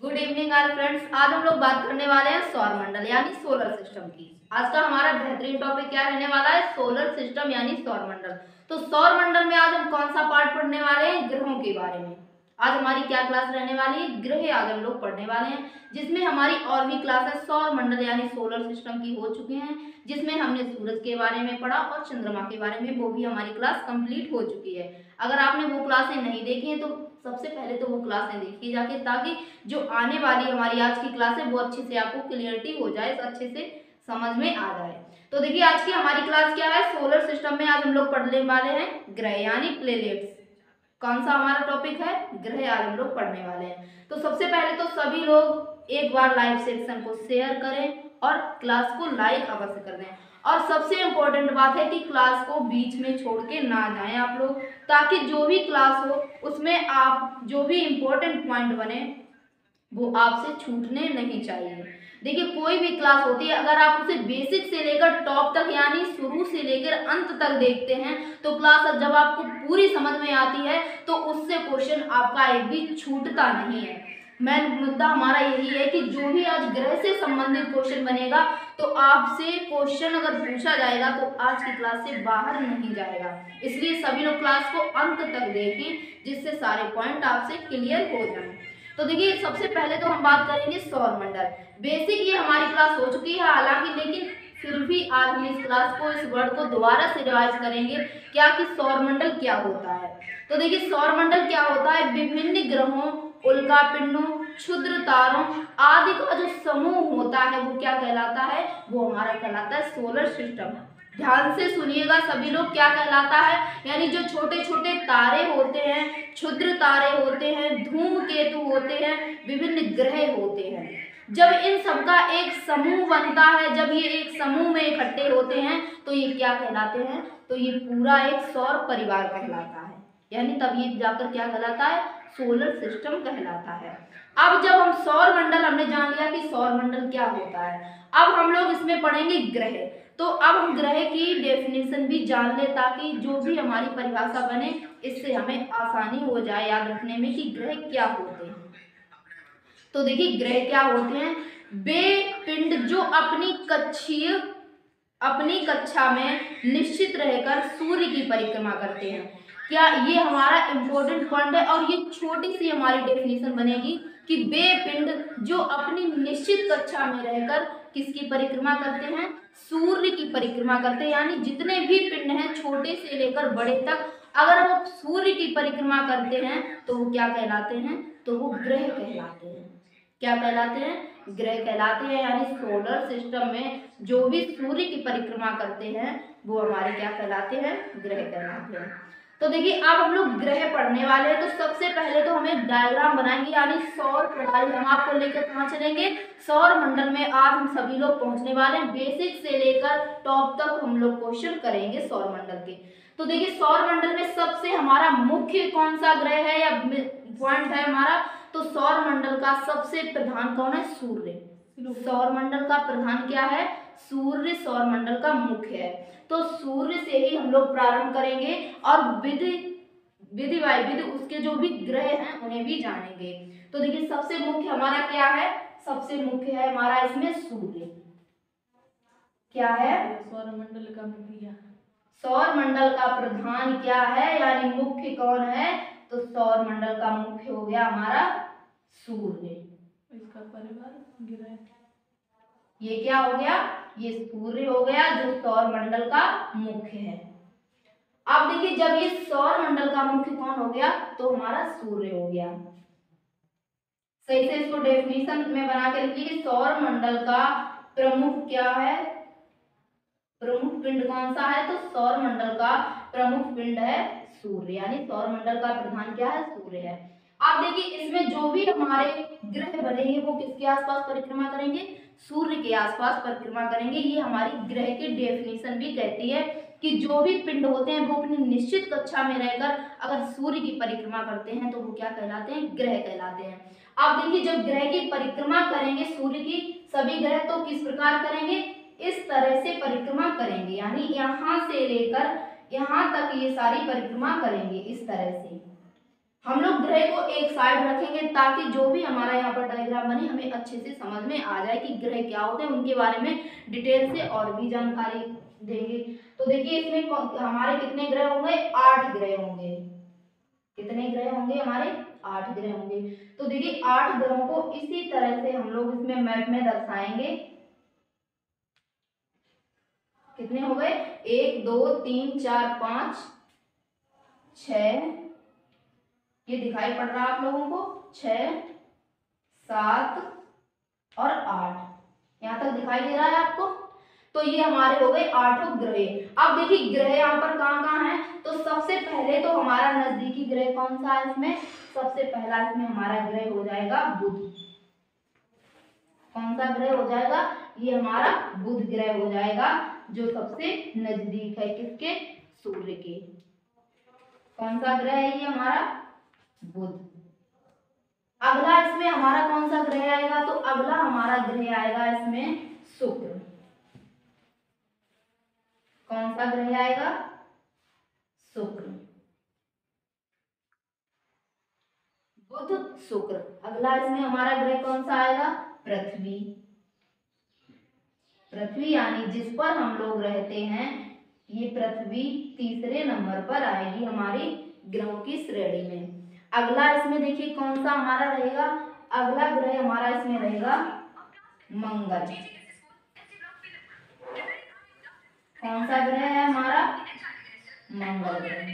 Good evening all friends. आज हम लोग बात करने वाले हैं सौर मंडल यानी सोलर सिस्टम की। आज का हमारा बेहतरीन टॉपिक क्या रहने वाला है? सोलर सिस्टम यानी सौर मंडल। तो सौर मंडल में आज हम कौन सा पार्ट पढ़ने वाले हैं? ग्रहों के बारे में। आज हमारी क्या क्लास रहने वाली है? ग्रह आज हम लोग पढ़ने वाले हैं, जिसमें हमारी और भी क्लासेस सौर मंडल यानी सोलर सिस्टम की हो चुकी हैं, जिसमें हमने सूरज के बारे में पढ़ा और चंद्रमा के बारे में, वो भी हमारी क्लास कंप्लीट हो चुकी है। अगर आपने वो क्लासें नहीं देखी हैं तो सबसे पहले तो वो क्लासें देखी जाके, ताकि जो आने वाली हमारी आज की क्लास है वो अच्छे से आपको क्लियरिटी हो जाए, अच्छे से समझ में आ जाए। तो देखिए आज की हमारी क्लास क्या है? सोलर सिस्टम में आज हम लोग पढ़ने वाले हैं ग्रह यानी प्लेनेट्स। कौन सा हमारा टॉपिक है? ग्रह आज हम लोग पढ़ने वाले हैं। तो सबसे पहले तो सभी लोग एक बार लाइव सेक्शन को शेयर करें और क्लास को लाइक अवश्य कर दें। और सबसे इम्पोर्टेंट बात है कि क्लास को बीच में छोड़ के ना जाएं आप लोग, ताकि जो भी क्लास हो उसमें आप जो भी इम्पोर्टेंट पॉइंट बने वो आपसे छूटने नहीं चाहिए। देखिए कोई भी क्लास होती है, अगर आप उसे बेसिक से लेकर टॉप तक यानी शुरू से लेकर अंत तक देखते हैं तो क्लास जब आपको पूरी समझ में आती है तो उससे क्वेश्चन आपका एक भी छूटता नहीं है। मेन मुद्दा हमारा यही है कि जो भी आज ग्रह से संबंधित क्वेश्चन बनेगा तो आपसे क्वेश्चन अगर पूछा जाएगा तो आज की क्लास से बाहर नहीं जाएगा। इसलिए सभी लोग क्लास को अंत तक देखें, जिससे सारे पॉइंट आपसे क्लियर हो जाएं। तो देखिए सबसे पहले तो हम बात करेंगे सौर मंडल। बेसिक ये हमारी क्लास हो चुकी है हालांकि, लेकिन फिर भी आज हम इस क्लास को, इस वर्ड को दोबारा से रिवाइज करेंगे क्या कि सौर मंडल क्या होता है। तो देखिए सौर मंडल क्या होता है? विभिन्न ग्रहों, उल्का पिंडों, क्षुद्र तारों आदि का जो समूह होता है वो क्या कहलाता है? वो हमारा कहलाता है सोलर सिस्टम। ध्यान से सुनिएगा सभी लोग, क्या कहलाता है? यानी जो छोटे छोटे तारे होते हैं, क्षुद्र तारे होते हैं, धूमकेतु होते हैं, विभिन्न ग्रह होते हैं, जब इन सबका एक समूह बनता है, जब ये एक समूह में इकट्ठे होते हैं तो ये क्या कहलाते हैं? तो ये पूरा एक सौर परिवार कहलाता है, यानी तब ये जाकर क्या कहलाता है? सोलर सिस्टम कहलाता है। अब जब हम सौर मंडल, हमने जान लिया कि सौर मंडल क्या होता है, अब हम लोग इसमें पढ़ेंगे ग्रह। तो अब हम ग्रह की डेफिनेशन भी जान ले, ताकि जो भी हमारी परिभाषा बने इससे हमें आसानी हो जाए याद रखने में कि ग्रह क्या होते हैं। तो देखिए ग्रह क्या होते हैं? वे पिंड जो अपनी कक्षा में निश्चित रहकर सूर्य की परिक्रमा करते हैं। क्या ये हमारा इंपॉर्टेंट पॉइंट है? और ये छोटी सी हमारी डेफिनेशन बनेगी कि वे पिंड जो अपनी निश्चित कक्षा में रहकर किसकी परिक्रमा करते हैं? सूर्य की परिक्रमा करते हैं। यानी जितने भी पिंड हैं छोटे से लेकर बड़े तक, अगर वो सूर्य की परिक्रमा करते हैं तो वो क्या कहलाते हैं? तो वो ग्रह कहलाते हैं। क्या कहलाते हैं? ग्रह कहलाते हैं। यानी सोलर सिस्टम में जो भी सूर्य की परिक्रमा करते हैं वो हमारे क्या कहलाते हैं? ग्रह कहलाते हैं। तो देखिए अब हम लोग ग्रह पढ़ने वाले हैं, तो सबसे पहले तो हमें डायग्राम बनाएंगे, यानी सौर प्रणाली। हम आपको लेकर कहाँ चलेंगे? सौर मंडल में आज हम सभी लोग पहुंचने वाले हैं। बेसिक से लेकर टॉप तक हम लोग क्वेश्चन करेंगे सौर मंडल के। तो देखिए सौर मंडल में सबसे हमारा मुख्य कौन सा ग्रह है या पॉइंट है हमारा? तो सौर मंडल का सबसे प्रधान कौन है? सूर्य। सौर मंडल का प्रधान क्या है? सूर्य सौर मंडल का मुख्य है। तो सूर्य से ही हम लोग प्रारंभ करेंगे और विधि उसके जो भी ग्रह हैं उन्हें भी जानेंगे। तो देखिए सबसे मुख्य हमारा क्या है? सबसे मुख्य है हमारा इसमें सूर्य। क्या है? सौर मंडल का मुखिया। सौर मंडल का प्रधान क्या है यानी मुख्य कौन है? तो सौर मंडल का मुख्य हो गया हमारा सूर्य। इसका परिवार ग्रह। ये क्या हो गया? ये सूर्य हो गया जो सौर मंडल का मुख्य है। अब देखिए जब ये सौर मंडल का मुख्य कौन हो गया? तो हमारा सूर्य हो गया। सही से इसको डेफिनेशन में बना के लिखिए। सौर मंडल का प्रमुख क्या है? प्रमुख पिंड कौन सा है? तो सौर मंडल का प्रमुख पिंड है सूर्य, यानी सौर मंडल का प्रधान क्या है? सूर्य है। अब देखिए इसमें जो भी हमारे ग्रह बनेंगे वो किसके आसपास परिक्रमा करेंगे? सूर्य के आसपास परिक्रमा करेंगे। ये हमारी ग्रह की डेफिनेशन भी कहती है कि जो भी पिंड होते हैं वो अपनी निश्चित कक्षा में रहकर अगर सूर्य की परिक्रमा करते हैं तो वो क्या कहलाते हैं? ग्रह कहलाते हैं। अब देखिए जब ग्रह की परिक्रमा करेंगे सूर्य की सभी ग्रह, तो किस प्रकार करेंगे? इस तरह से परिक्रमा करेंगे, यानी यहाँ से लेकर यहाँ तक ये सारी परिक्रमा करेंगे इस तरह से। हम लोग ग्रह को एक साइड रखेंगे ताकि जो भी हमारा यहाँ पर डायग्राम बने हमें अच्छे से समझ में आ जाए कि ग्रह क्या होते हैं, उनके बारे में डिटेल से और भी जानकारी देंगे। तो देखिए इसमें हमारे कितने ग्रह होंगे, 8 ग्रह होंगे। कितने ग्रह होंगे हमारे, 8 ग्रह होंगे। तो देखिए 8 ग्रहों को इसी तरह से हम लोग इसमें मैप में दर्शाएंगे। कितने हो गए, 1 2 3 4 5 6, ये दिखाई पड़ रहा है आप लोगों को, 6 7 और 8, यहाँ तक दिखाई दे रहा है आपको। तो ये हमारे हो गए 8 ग्रह। अब देखिए ग्रह यहाँ पर कहाँ कहाँ है, तो सबसे पहले तो हमारा नजदीकी ग्रह कौन सा है, इसमें सबसे पहला इसमें हमारा ग्रह हो जाएगा बुध। कौन सा ग्रह हो जाएगा, ये हमारा बुध ग्रह हो जाएगा, जो सबसे नजदीक है किसके, सूर्य के। कौन सा ग्रह है ये हमारा, बुध। अगला इसमें हमारा कौन सा ग्रह आएगा, तो अगला हमारा ग्रह आएगा इसमें शुक्र। कौन सा ग्रह आएगा, शुक्र। बुध शुक्र। अगला इसमें हमारा ग्रह कौन सा आएगा, पृथ्वी। पृथ्वी यानी जिस पर हम लोग रहते हैं, ये पृथ्वी तीसरे नंबर पर आएगी हमारी ग्रहों की श्रेणी में। अगला इसमें देखिए कौन सा हमारा रहेगा, अगला ग्रह हमारा इसमें रहेगा मंगल। कौन सा ग्रह है हमारा, मंगल ग्रह।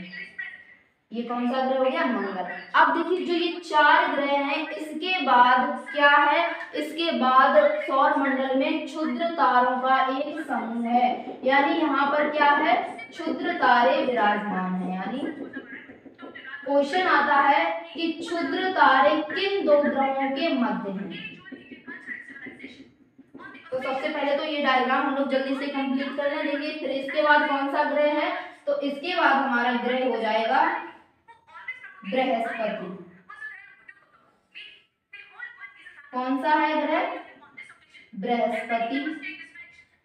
ये कौन सा ग्रह हो गया, मंगल। अब देखिए जो ये 4 ग्रह हैं, इसके बाद क्या है, इसके बाद सौर मंडल में क्षुद्र तारों का एक समूह है, यानी यहाँ पर क्या है, क्षुद्र तारे विराजमान है। यानी क्वेश्चन आता है कि क्षुद्र तारे किन 2 ग्रहों के मध्य हैं। तो सबसे पहले तो ये डायग्राम हम लोग जल्दी से कंप्लीट कर लें। देखिए फिर इसके बाद कौन सा ग्रह है, तो इसके बाद हमारा ग्रह हो जाएगा बृहस्पति। कौन सा है ग्रह, बृहस्पति।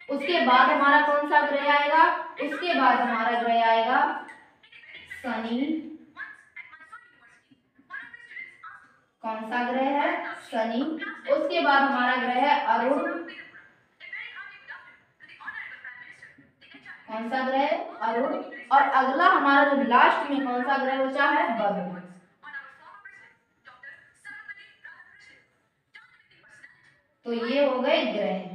उसके बाद हमारा कौन सा ग्रह आएगा, उसके बाद हमारा ग्रह आएगा शनि। कौन सा ग्रह है, शनि। उसके बाद हमारा ग्रह है अरुण। कौन सा ग्रह, अरुण। और अगला हमारा जो लास्ट में कौन सा ग्रह बचा है, बुध। तो ये हो गए ग्रह।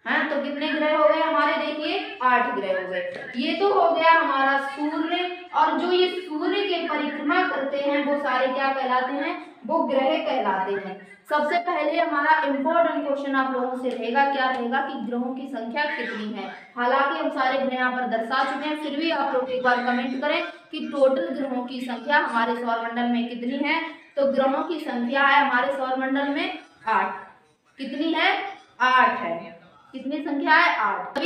हाँ तो कितने ग्रह हो गए हमारे, देखिए 8 ग्रह हो गए। ये तो हो गया हमारा सूर्य, और जो ये सूर्य के परिक्रमा करते हैं वो सारे क्या कहलाते हैं, वो ग्रह कहलाते हैं। सबसे पहले हमारा इम्पोर्टेंट क्वेश्चन आप लोगों से रहेगा, क्या रहेगा कि ग्रहों की संख्या कितनी है। हालांकि हम सारे ग्रह यहाँ पर दर्शा चुके हैं, फिर भी आप लोग एक बार कमेंट करें कि टोटल ग्रहों की संख्या हमारे सौरमंडल में कितनी है। तो ग्रहों की संख्या है हमारे सौरमंडल में 8। कितनी है, 8 है। कितनी संख्या है, 8।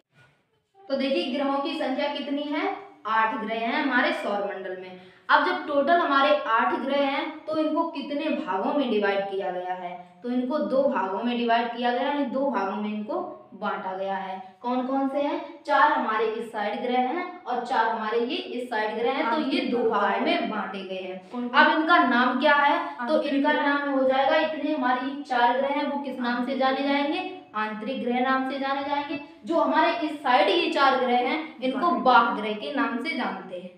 तो देखिए ग्रहों की संख्या कितनी है, 8 ग्रह हैं हमारे सौरमंडल में। अब जब टोटल हमारे 8 ग्रह हैं तो इनको कितने भागों में डिवाइड किया गया है, तो इनको 2 भागों में डिवाइड किया गया है, 2 भागों में इनको बांटा गया है। कौन कौन से हैं, 4 हमारे इस साइड ग्रह हैं और 4 हमारे ये इस साइड ग्रह हैं। तो ये 2 भागों में बांटे गए हैं। अब इनका नाम क्या है, तो इनका नाम हो जाएगा, इतने हमारी 4 ग्रह हैं वो किस नाम से जाने जाएंगे, आंतरिक ग्रह नाम से जाने जाएंगे। जो हमारे इस साइड ये 4 ग्रह हैं इनको बाह्य ग्रह के नाम से जानते हैं।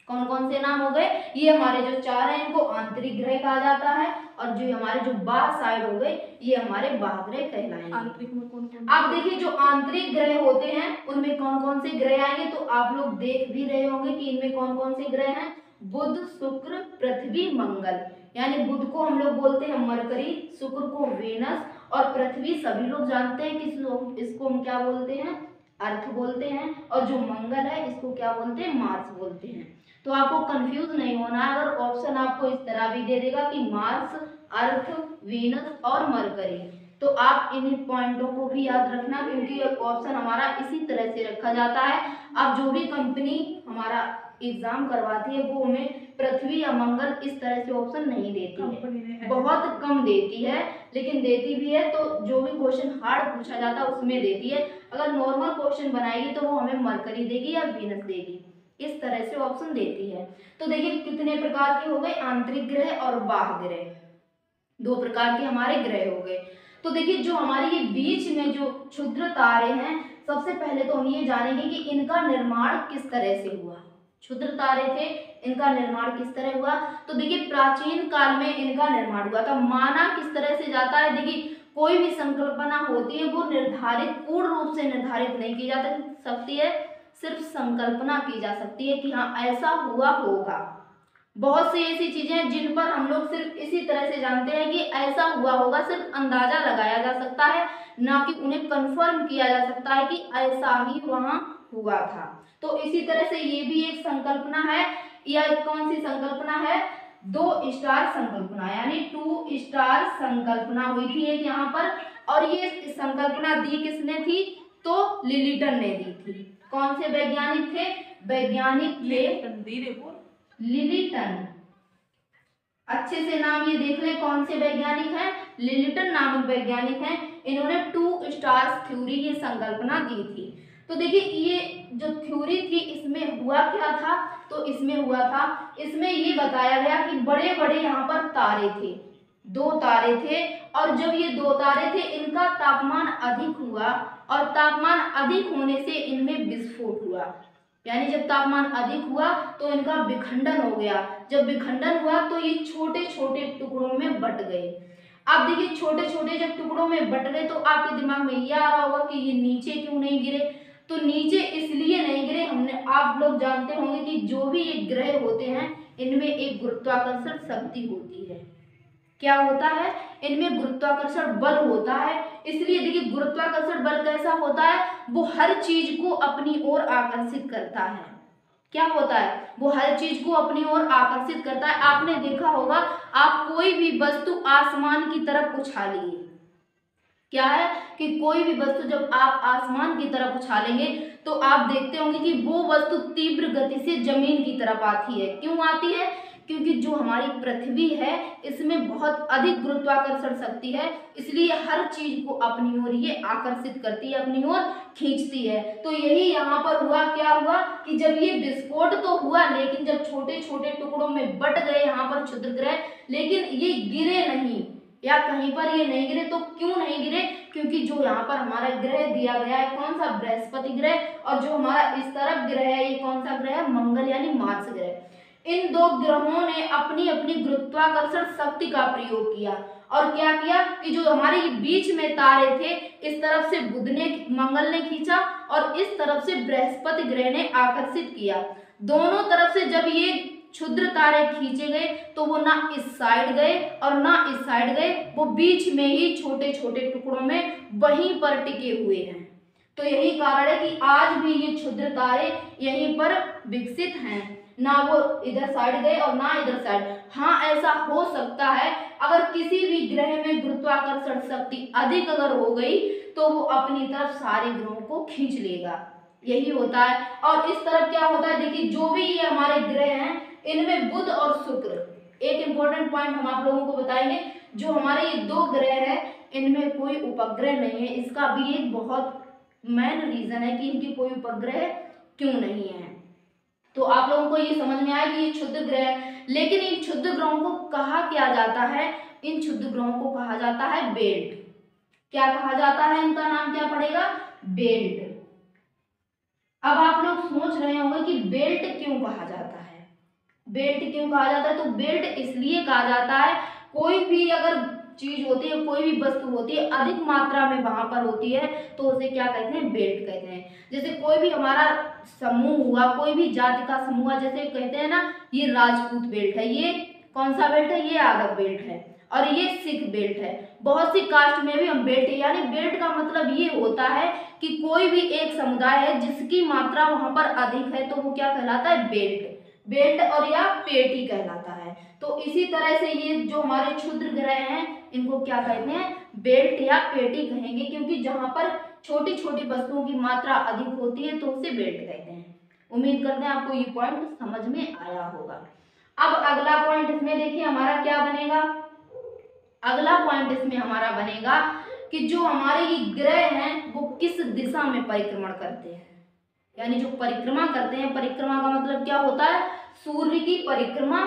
कौन कौन से नाम हो गए, ये हमारे जो 4 हैं इनको आंतरिक ग्रह कहा जाता है, और जो हमारे जो बाह्य साइड हो गए ये हमारे बाह्य ग्रह कहलाएंगे। आंतरिक में कौन कौन, आप देखिए जो आंतरिक ग्रह होते हैं उनमें कौन कौन से ग्रह आएंगे, तो आप लोग देख भी रहे होंगे कि इनमें कौन कौन से ग्रह हैं, बुध शुक्र पृथ्वी मंगल। यानी बुध को हम लोग बोलते हैं मरकरी, शुक्र को वेनस, और पृथ्वी सभी लोग जानते हैं कि इसको हम क्या बोलते हैं, अर्थ बोलते हैं। और जो मंगल है इसको क्या बोलते हैं, मार्स बोलते हैं। तो आपको कंफ्यूज नहीं होना है, अगर ऑप्शन आपको इस तरह भी दे देगा कि मार्स, अर्थ, वीनस और मरकरी, तो आप इन पॉइंटों को भी याद रखना, क्योंकि ऑप्शन हमारा इसी तरह से रखा जाता है। अब जो भी कंपनी हमारा एग्जाम करवाती है वो हमें पृथ्वी या मंगल इस तरह से ऑप्शन नहीं देती है, बहुत कम देती है, लेकिन देती भी है तो जो भी क्वेश्चन हार्ड पूछा जाता है उसमें देती है। अगर नॉर्मल क्वेश्चन बनाएगी तो वो हमें मरकरी देगी या वीनस देगी, इस तरह से ऑप्शन देती है। तो देखिए कितने प्रकार के हो गए, आंतरिक ग्रह और बाह्य ग्रह, दो प्रकार के हमारे ग्रह हो गए। तो देखिए जो हमारे ये बीच में जो क्षुद्र तारे हैं, सबसे पहले तो हम ये जानेंगे कि इनका निर्माण किस तरह से हुआ। क्षुद्र तारे थे, इनका निर्माण किस तरह हुआ। तो देखिए प्राचीन काल में इनका निर्माण हुआ था। माना किस तरह से जाता है, देखिए कोई भी संकल्पना होती है वो निर्धारित, पूर्ण रूप से निर्धारित नहीं की जा सकती है, सिर्फ संकल्पना की जा सकती है कि हाँ ऐसा हुआ होगा। बहुत सी ऐसी चीजें हैं जिन पर हम लोग सिर्फ इसी तरह से जानते हैं कि ऐसा हुआ होगा, सिर्फ अंदाजा लगाया जा सकता है, ना कि उन्हें कंफर्म किया जा सकता है कि ऐसा ही वहां हुआ था। तो इसी तरह से ये भी एक संकल्पना है, या कौन सी संकल्पना है, 2 स्टार संकल्पना, यानी 2 स्टार संकल्पना हुई थी एक यहाँ पर। और ये संकल्पना दी किसने थी, तो लिलिटन ने दी थी। कौन से वैज्ञानिक थे, वैज्ञानिक थे लिलिटन। अच्छे से नाम ये देख ले कौन से वैज्ञानिक हैं, लिलिटन नामक वैज्ञानिक हैं। इन्होंने 2 स्टार्स थ्योरी की संकल्पना दी थी। तो देखिए ये जो थ्योरी थी इसमें हुआ क्या था, तो इसमें हुआ था, इसमें ये बताया गया कि बड़े बड़े यहाँ पर तारे थे, 2 तारे थे, और जब ये 2 तारे थे इनका तापमान अधिक हुआ, और तापमान अधिक होने से इनमें विस्फोट हुआ। यानी जब तापमान अधिक हुआ तो इनका विखंडन हो गया। जब विखंडन हुआ तो ये छोटे छोटे टुकड़ों में बट गए। अब देखिए छोटे छोटे जब टुकड़ों में बट गए तो आपके दिमाग में ये आ रहा होगा कि ये नीचे क्यों नहीं गिरे। तो नीचे इसलिए नहीं गिरे, हमने, आप लोग जानते होंगे कि जो भी ये ग्रह होते हैं इनमें एक गुरुत्वाकर्षण शक्ति होती है। क्या होता है, इनमें गुरुत्वाकर्षण बल होता है। इसलिए देखिए गुरुत्वाकर्षण बल कैसा होता है, वो हर चीज को अपनी ओर आकर्षित करता है। क्या होता है, वो हर चीज को अपनी ओर आकर्षित करता है। आपने देखा होगा, आप कोई भी वस्तु आसमान की तरफ उछालिए, क्या है कि कोई भी वस्तु जब आप आसमान की तरफ उछालेंगे तो आप देखते होंगे कि वो वस्तु तीव्र गति से जमीन की तरफ आती है। क्यों आती है, क्योंकि जो हमारी पृथ्वी है इसमें बहुत अधिक गुरुत्वाकर्षण शक्ति है, इसलिए हर चीज को अपनी ओर ये आकर्षित करती है, अपनी ओर खींचती है। तो यही यहाँ पर हुआ, क्या हुआ कि जब ये विस्फोट तो हुआ, लेकिन जब छोटे छोटे टुकड़ों में बट गए यहाँ पर क्षुद्र ग्रह, लेकिन ये गिरे नहीं, या कहीं पर ये नहीं गिरे। तो क्यों नहीं गिरे, क्योंकि जो यहाँ पर हमारा ग्रह दिया गया है कौन सा, बृहस्पति ग्रह, और जो हमारा इस तरफ ग्रह है ये कौन सा ग्रह है, मंगल यानी मार्स ग्रह। इन 2 ग्रहों ने अपनी अपनी गुरुत्वाकर्षण शक्ति का प्रयोग किया, और क्या किया कि जो हमारे बीच में तारे थे इस तरफ से बुध ने, मंगल ने खींचा, और इस तरफ से बृहस्पति ग्रह ने आकर्षित किया। दोनों तरफ से जब ये क्षुद्र तारे खींचे गए तो वो ना इस साइड गए और ना इस साइड गए, वो बीच में ही छोटे छोटे टुकड़ों में वहीं पर टिके हुए हैं। तो यही कारण है कि आज भी ये क्षुद्र तारे यहीं पर विकसित हैं, ना वो इधर साइड गए और ना इधर साइड। हाँ ऐसा हो सकता है अगर किसी भी ग्रह में गुरुत्वाकर्षण शक्ति अधिक अगर हो गई तो वो अपनी तरफ सारे ग्रहों को खींच लेगा, यही होता है। और इस तरफ क्या होता है, देखिए जो भी ये हमारे ग्रह हैं इनमें बुध और शुक्र, एक इंपॉर्टेंट पॉइंट हम आप लोगों को बताएंगे, जो हमारे ये 2 ग्रह है इनमें कोई उपग्रह नहीं है। इसका भी एक बहुत मेन रीजन है कि इनकी कोई उपग्रह क्यों नहीं है। तो आप लोगों को ये समझ में आया कि ये क्षुद्र ग्रह है। लेकिन इन क्षुद्र ग्रहों को कहा क्या जाता है, इन क्षुद्र ग्रहों को कहा जाता है बेल्ट। क्या कहा जाता है, इनका नाम क्या पड़ेगा, बेल्ट। अब आप लोग सोच रहे होंगे कि बेल्ट क्यों कहा जाता है, बेल्ट क्यों कहा जाता है। तो बेल्ट इसलिए कहा जाता है, कोई भी अगर चीज होती है, कोई भी वस्तु होती है अधिक मात्रा में वहां पर होती है तो उसे क्या कहते हैं, बेल्ट कहते हैं। जैसे कोई भी हमारा समूह हुआ, कोई भी जाति का समूह, जैसे कहते हैं ना ये राजपूत बेल्ट है, ये कौन सा बेल्ट है, ये यादव बेल्ट है, और ये सिख बेल्ट है। बहुत सी कास्ट में भी हम बेल्ट, यानी बेल्ट का मतलब ये होता है कि कोई भी एक समुदाय है जिसकी मात्रा वहां पर अधिक है तो वो क्या कहलाता है, बेल्ट, बेल्ट और या पेटी कहलाता है। तो इसी तरह से ये जो हमारे क्षुद्र ग्रह हैं इनको क्या कहते हैं, बेल्ट या पेटी कहेंगे, क्योंकि जहां पर छोटी छोटी वस्तुओं की मात्रा अधिक होती है तो उसे बेल्ट कहते हैं। उम्मीद करते हैं आपको ये पॉइंट समझ में आया होगा। अब अगला पॉइंट इसमें देखिए हमारा क्या बनेगा। अगला पॉइंट इसमें हमारा बनेगा कि जो हमारे ये ग्रह हैं वो किस दिशा में परिक्रमण करते हैं, यानी जो परिक्रमा करते हैं, परिक्रमा का मतलब क्या होता है, सूर्य की परिक्रमा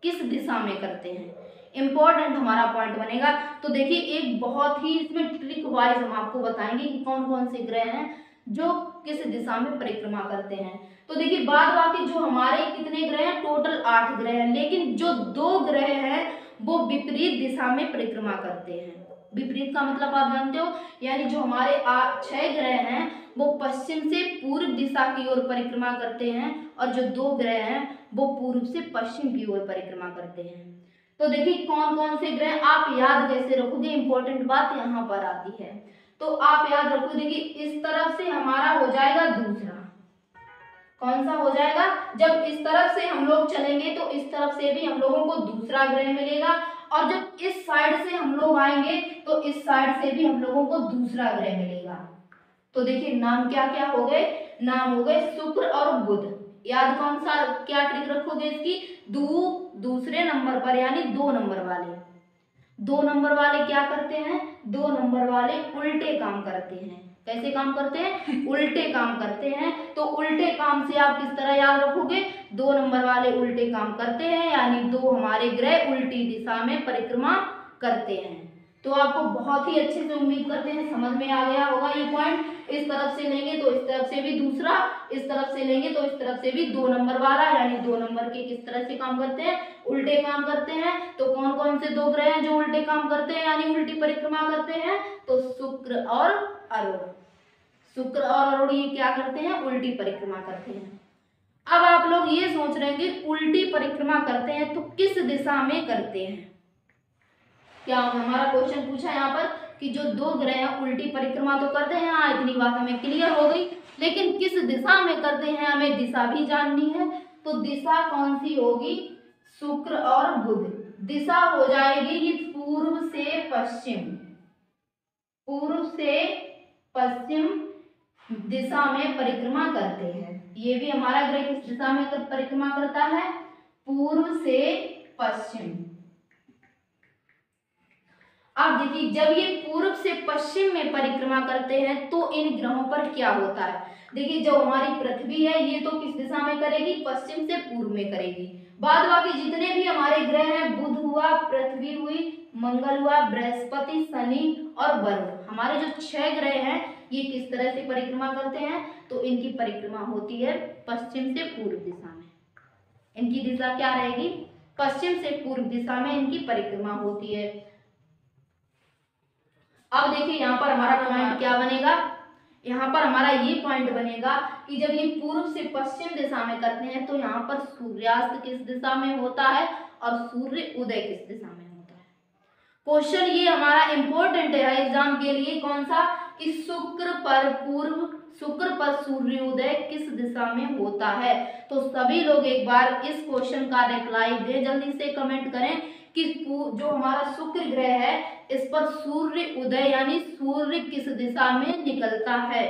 किस दिशा में करते हैं, इंपॉर्टेंट हमारा पॉइंट बनेगा। तो देखिए एक बहुत ही इसमें ट्रिक वाइज हम आपको बताएंगे कि कौन कौन से ग्रह हैं जो किस दिशा में परिक्रमा करते हैं। तो देखिए बाद बाकी जो हमारे कितने ग्रह हैं, टोटल 8 ग्रह हैं, लेकिन जो 2 ग्रह हैं वो विपरीत दिशा में परिक्रमा करते हैं। विपरीत का मतलब आप जानते हो, यानी जो हमारे 6 ग्रह हैं वो पश्चिम से पूर्व दिशा की ओर परिक्रमा करते हैं और जो 2 ग्रह हैं वो पूर्व से पश्चिम की ओर परिक्रमा करते हैं। तो देखिए कौन कौन से ग्रह आप याद कैसे रखोगे, इंपॉर्टेंट बात यहाँ पर आती है। तो आप याद रखो, देखिए इस तरफ से हमारा हो जाएगा दूसरा, कौन सा हो जाएगा, जब इस तरफ से हम लोग चलेंगे तो इस तरफ से भी हम लोगों को दूसरा ग्रह मिलेगा, और जब इस साइड से हम लोग आएंगे तो इस साइड से भी हम लोगों को दूसरा ग्रह मिलेगा। तो देखिए नाम क्या क्या हो गए, नाम हो गए शुक्र और बुध। याद कौन सा क्या ट्रिक रखोगे इसकी, दूसरे नंबर पर यानी 2 नंबर वाले। 2 नंबर वाले क्या करते हैं, 2 नंबर वाले उल्टे काम करते हैं। कैसे काम करते हैं, उल्टे काम करते हैं। तो उल्टे काम से आप किस तरह याद रखोगे, 2 नंबर वाले उल्टे काम करते हैं, यानी 2 हमारे ग्रह उल्टी दिशा में परिक्रमा करते हैं। तो आपको बहुत ही अच्छे से उम्मीद करते हैं समझ में आ गया होगा ये पॉइंट। इस तरफ से लेंगे तो इस तरफ से भी दूसरा, इस तरफ से लेंगे तो इस तरफ से भी 2 नंबर वाला, यानी 2 नंबर के किस तरह से काम करते हैं, उल्टे काम करते हैं। तो कौन कौन से 2 ग्रह हैं जो उल्टे काम करते हैं यानी उल्टी परिक्रमा करते हैं, तो शुक्र और अरुण। शुक्र और अरुण ये क्या करते हैं, उल्टी परिक्रमा करते हैं। अब आप लोग ये सोच रहे हैं कि उल्टी परिक्रमा करते हैं तो किस दिशा में करते हैं। क्या हमारा क्वेश्चन पूछा यहाँ पर कि जो 2 ग्रह हैं उल्टी परिक्रमा तो करते हैं, हाँ इतनी बात हमें क्लियर हो गई, लेकिन किस दिशा में करते हैं हमें दिशा भी जाननी है। तो दिशा कौन सी होगी, शुक्र और बुध। दिशा हो जाएगी ये पूर्व से पश्चिम, पूर्व से पश्चिम दिशा में परिक्रमा करते हैं। ये भी हमारा ग्रह किस दिशा में परिक्रमा करता है, पूर्व से पश्चिम। अब देखिए जब ये पूर्व से पश्चिम में परिक्रमा करते हैं तो इन ग्रहों पर क्या होता है। देखिए जो हमारी पृथ्वी है ये तो किस दिशा में करेगी, पश्चिम से पूर्व में करेगी। बाद बाकी जितने भी हमारे ग्रह हैं, बुध हुआ, पृथ्वी हुई, मंगल हुआ, बृहस्पति, शनि और वरुण, हमारे जो 6 ग्रह हैं ये किस तरह से परिक्रमा करते हैं, तो इनकी परिक्रमा होती है पश्चिम से पूर्व दिशा में। इनकी दिशा क्या रहेगी, पश्चिम से पूर्व दिशा में इनकी परिक्रमा होती है। अब देखिए यहाँ पर हमारा पॉइंट क्या बनेगा, यहाँ पर हमारा ये पॉइंट बनेगा कि जब ये पूर्व से पश्चिम दिशा में करते हैं तो यहाँ पर सूर्यास्त किस दिशा में होता है और सूर्य उदय किस दिशा में होता है। क्वेश्चन ये हमारा इंपॉर्टेंट है एग्जाम के लिए, कौन सा, कि शुक्र पर सूर्योदय किस दिशा में होता है। तो सभी लोग एक बार इस क्वेश्चन का रिप्लाई दे, जल्दी से कमेंट करें कि जो हमारा शुक्र ग्रह है इस पर सूर्य उदय यानी सूर्य किस दिशा में निकलता है।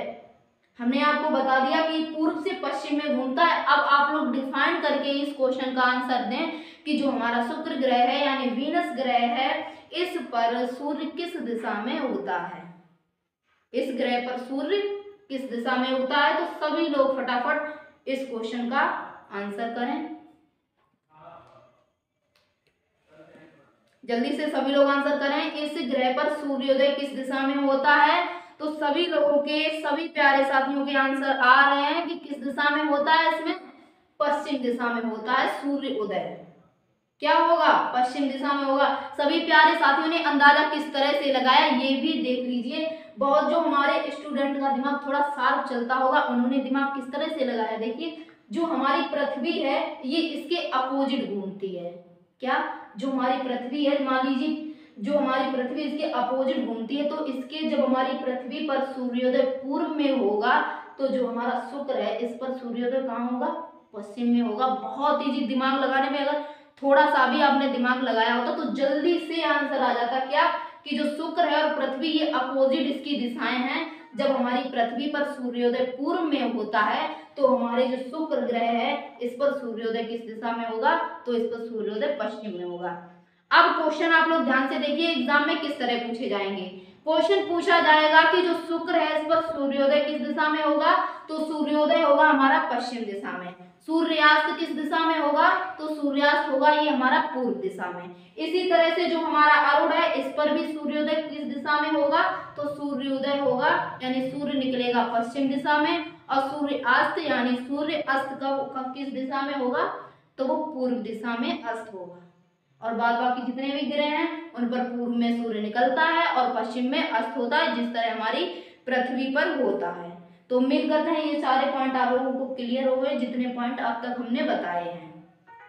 हमने आपको बता दिया कि पूर्व से पश्चिम में घूमता है। अब आप लोग डिफाइन करके इस क्वेश्चन का आंसर दें कि जो हमारा शुक्र ग्रह है यानी वीनस ग्रह है, इस पर सूर्य किस दिशा में उगता है। इस ग्रह पर सूर्य किस दिशा में उगता है। तो सभी लोग फटाफट इस क्वेश्चन का आंसर करें, जल्दी से सभी लोग आंसर करें। इस ग्रह पर सूर्योदय किस दिशा में होता है। तो सभी लोगों के, सभी प्यारे साथियों के आंसर आ रहे हैं कि किस दिशा में होता है, इसमें पश्चिम दिशा में होता है सूर्य उदय। क्या होगा, पश्चिम दिशा में होगा। सभी प्यारे साथियों ने अंदाजा किस तरह से लगाया ये भी देख लीजिए। बहुत जो हमारे स्टूडेंट का दिमाग थोड़ा शार्प चलता होगा उन्होंने दिमाग किस तरह से लगाया। देखिए जो हमारी पृथ्वी है ये इसके अपोजिट घूमती है। क्या, जो हमारी पृथ्वी है, मान लीजिए जो हमारी पृथ्वी इसके अपोजिट घूमती है, तो इसके जब हमारी पृथ्वी पर सूर्योदय पूर्व में होगा तो जो हमारा शुक्र है इस पर सूर्योदय कहाँ होगा, पश्चिम में होगा। बहुत इजी, दिमाग लगाने में अगर थोड़ा सा भी आपने दिमाग लगाया होता तो जल्दी से आंसर आ जाता। क्या, कि जो शुक्र है और पृथ्वी ये अपोजिट इसकी दिशाएं हैं, जब हमारी पृथ्वी पर सूर्योदय पूर्व में होता है तो हमारे जो शुक्र ग्रह है इस पर सूर्योदय किस दिशा में होगा, तो इस पर सूर्योदय पश्चिम में होगा। अब क्वेश्चन आप लोग ध्यान से देखिए एग्जाम में किस तरह पूछे जाएंगे। क्वेश्चन पूछा जाएगा कि जो शुक्र है इस पर सूर्योदय किस दिशा में होगा, तो सूर्योदय होगा हमारा पश्चिम दिशा में। सूर्यास्त किस दिशा में होगा, तो सूर्यास्त होगा ये हमारा पूर्व दिशा में। इसी तरह से जो हमारा अरुण है इस पर भी सूर्योदय किस दिशा में होगा, तो सूर्योदय होगा यानी सूर्य निकलेगा पश्चिम दिशा में, और सूर्यास्त यानी सूर्य अस्त कब किस दिशा में होगा, तो वो पूर्व दिशा में अस्त होगा। और बाद बाकी जितने भी ग्रह हैं उन पर पूर्व में सूर्य निकलता है और पश्चिम में अस्त होता है, जिस तरह हमारी पृथ्वी पर होता है। तो उम्मीद करते हैं ये सारे पॉइंट आप लोगों को क्लियर हो गए, जितने पॉइंट अब तक हमने बताए हैं।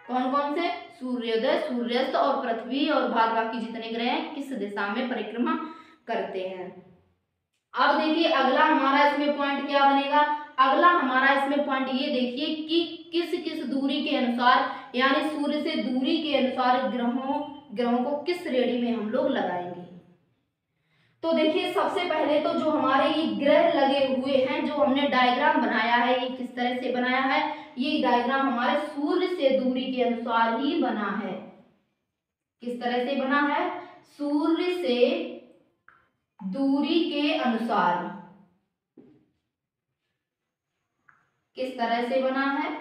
कौन कौन से, सूर्योदय, सूर्यास्त और पृथ्वी और बाद बाकी जितने ग्रह हैं किस दिशा में परिक्रमा करते हैं। अब देखिए अगला हमारा इसमें पॉइंट क्या बनेगा, अगला हमारा इसमें पॉइंट ये देखिए कि किस किस दूरी के अनुसार यानी सूर्य से दूरी के अनुसार ग्रहों को किस श्रेणी में हम लोग लगाएंगे। तो देखिए सबसे पहले तो जो हमारे ये ग्रह लगे हुए हैं, जो हमने डायग्राम बनाया है ये किस तरह से बनाया है, ये डायग्राम हमारे सूर्य से दूरी के अनुसार ही बना है। किस तरह से बना है, सूर्य से दूरी के अनुसार। किस तरह से बना है,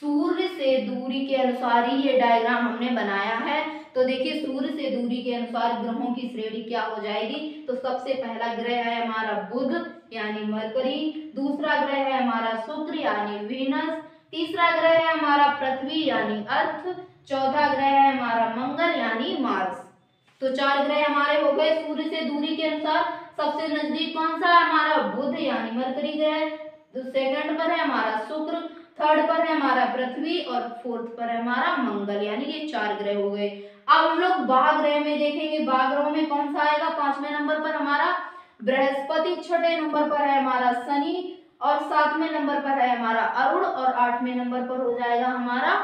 सूर्य से दूरी के अनुसार ही ये डायग्राम हमने बनाया है। तो देखिए सूर्य से दूरी के अनुसार ग्रहों की श्रेणी क्या हो जाएगी, तो सबसे पहला ग्रह है हमारा बुध यानी मरकरी, दूसरा ग्रह है हमारा शुक्र यानी वीनस, तीसरा ग्रह है हमारा पृथ्वी यानी अर्थ, चौथा ग्रह है हमारा मंगल यानी मार्स। तो 4 ग्रह हमारे हो गए सूर्य से दूरी के अनुसार। सबसे नजदीक कौन सा है, हमारा बुध यानी मरकरी ग्रह, तो सेकंड पर है हमारा शुक्र, थर्ड पर है हमारा पृथ्वी और फोर्थ पर है हमारा मंगल, यानी ये 4 ग्रह हो गए। अब हम लोग बाह्य ग्रह में देखेंगे, बाह्य ग्रहों में कौन सा आएगा, 5वें नंबर पर हमारा बृहस्पति, 6ठे नंबर पर है हमारा शनि और 7वें नंबर पर है हमारा अरुण और 8वें नंबर पर हो जाएगा हमारा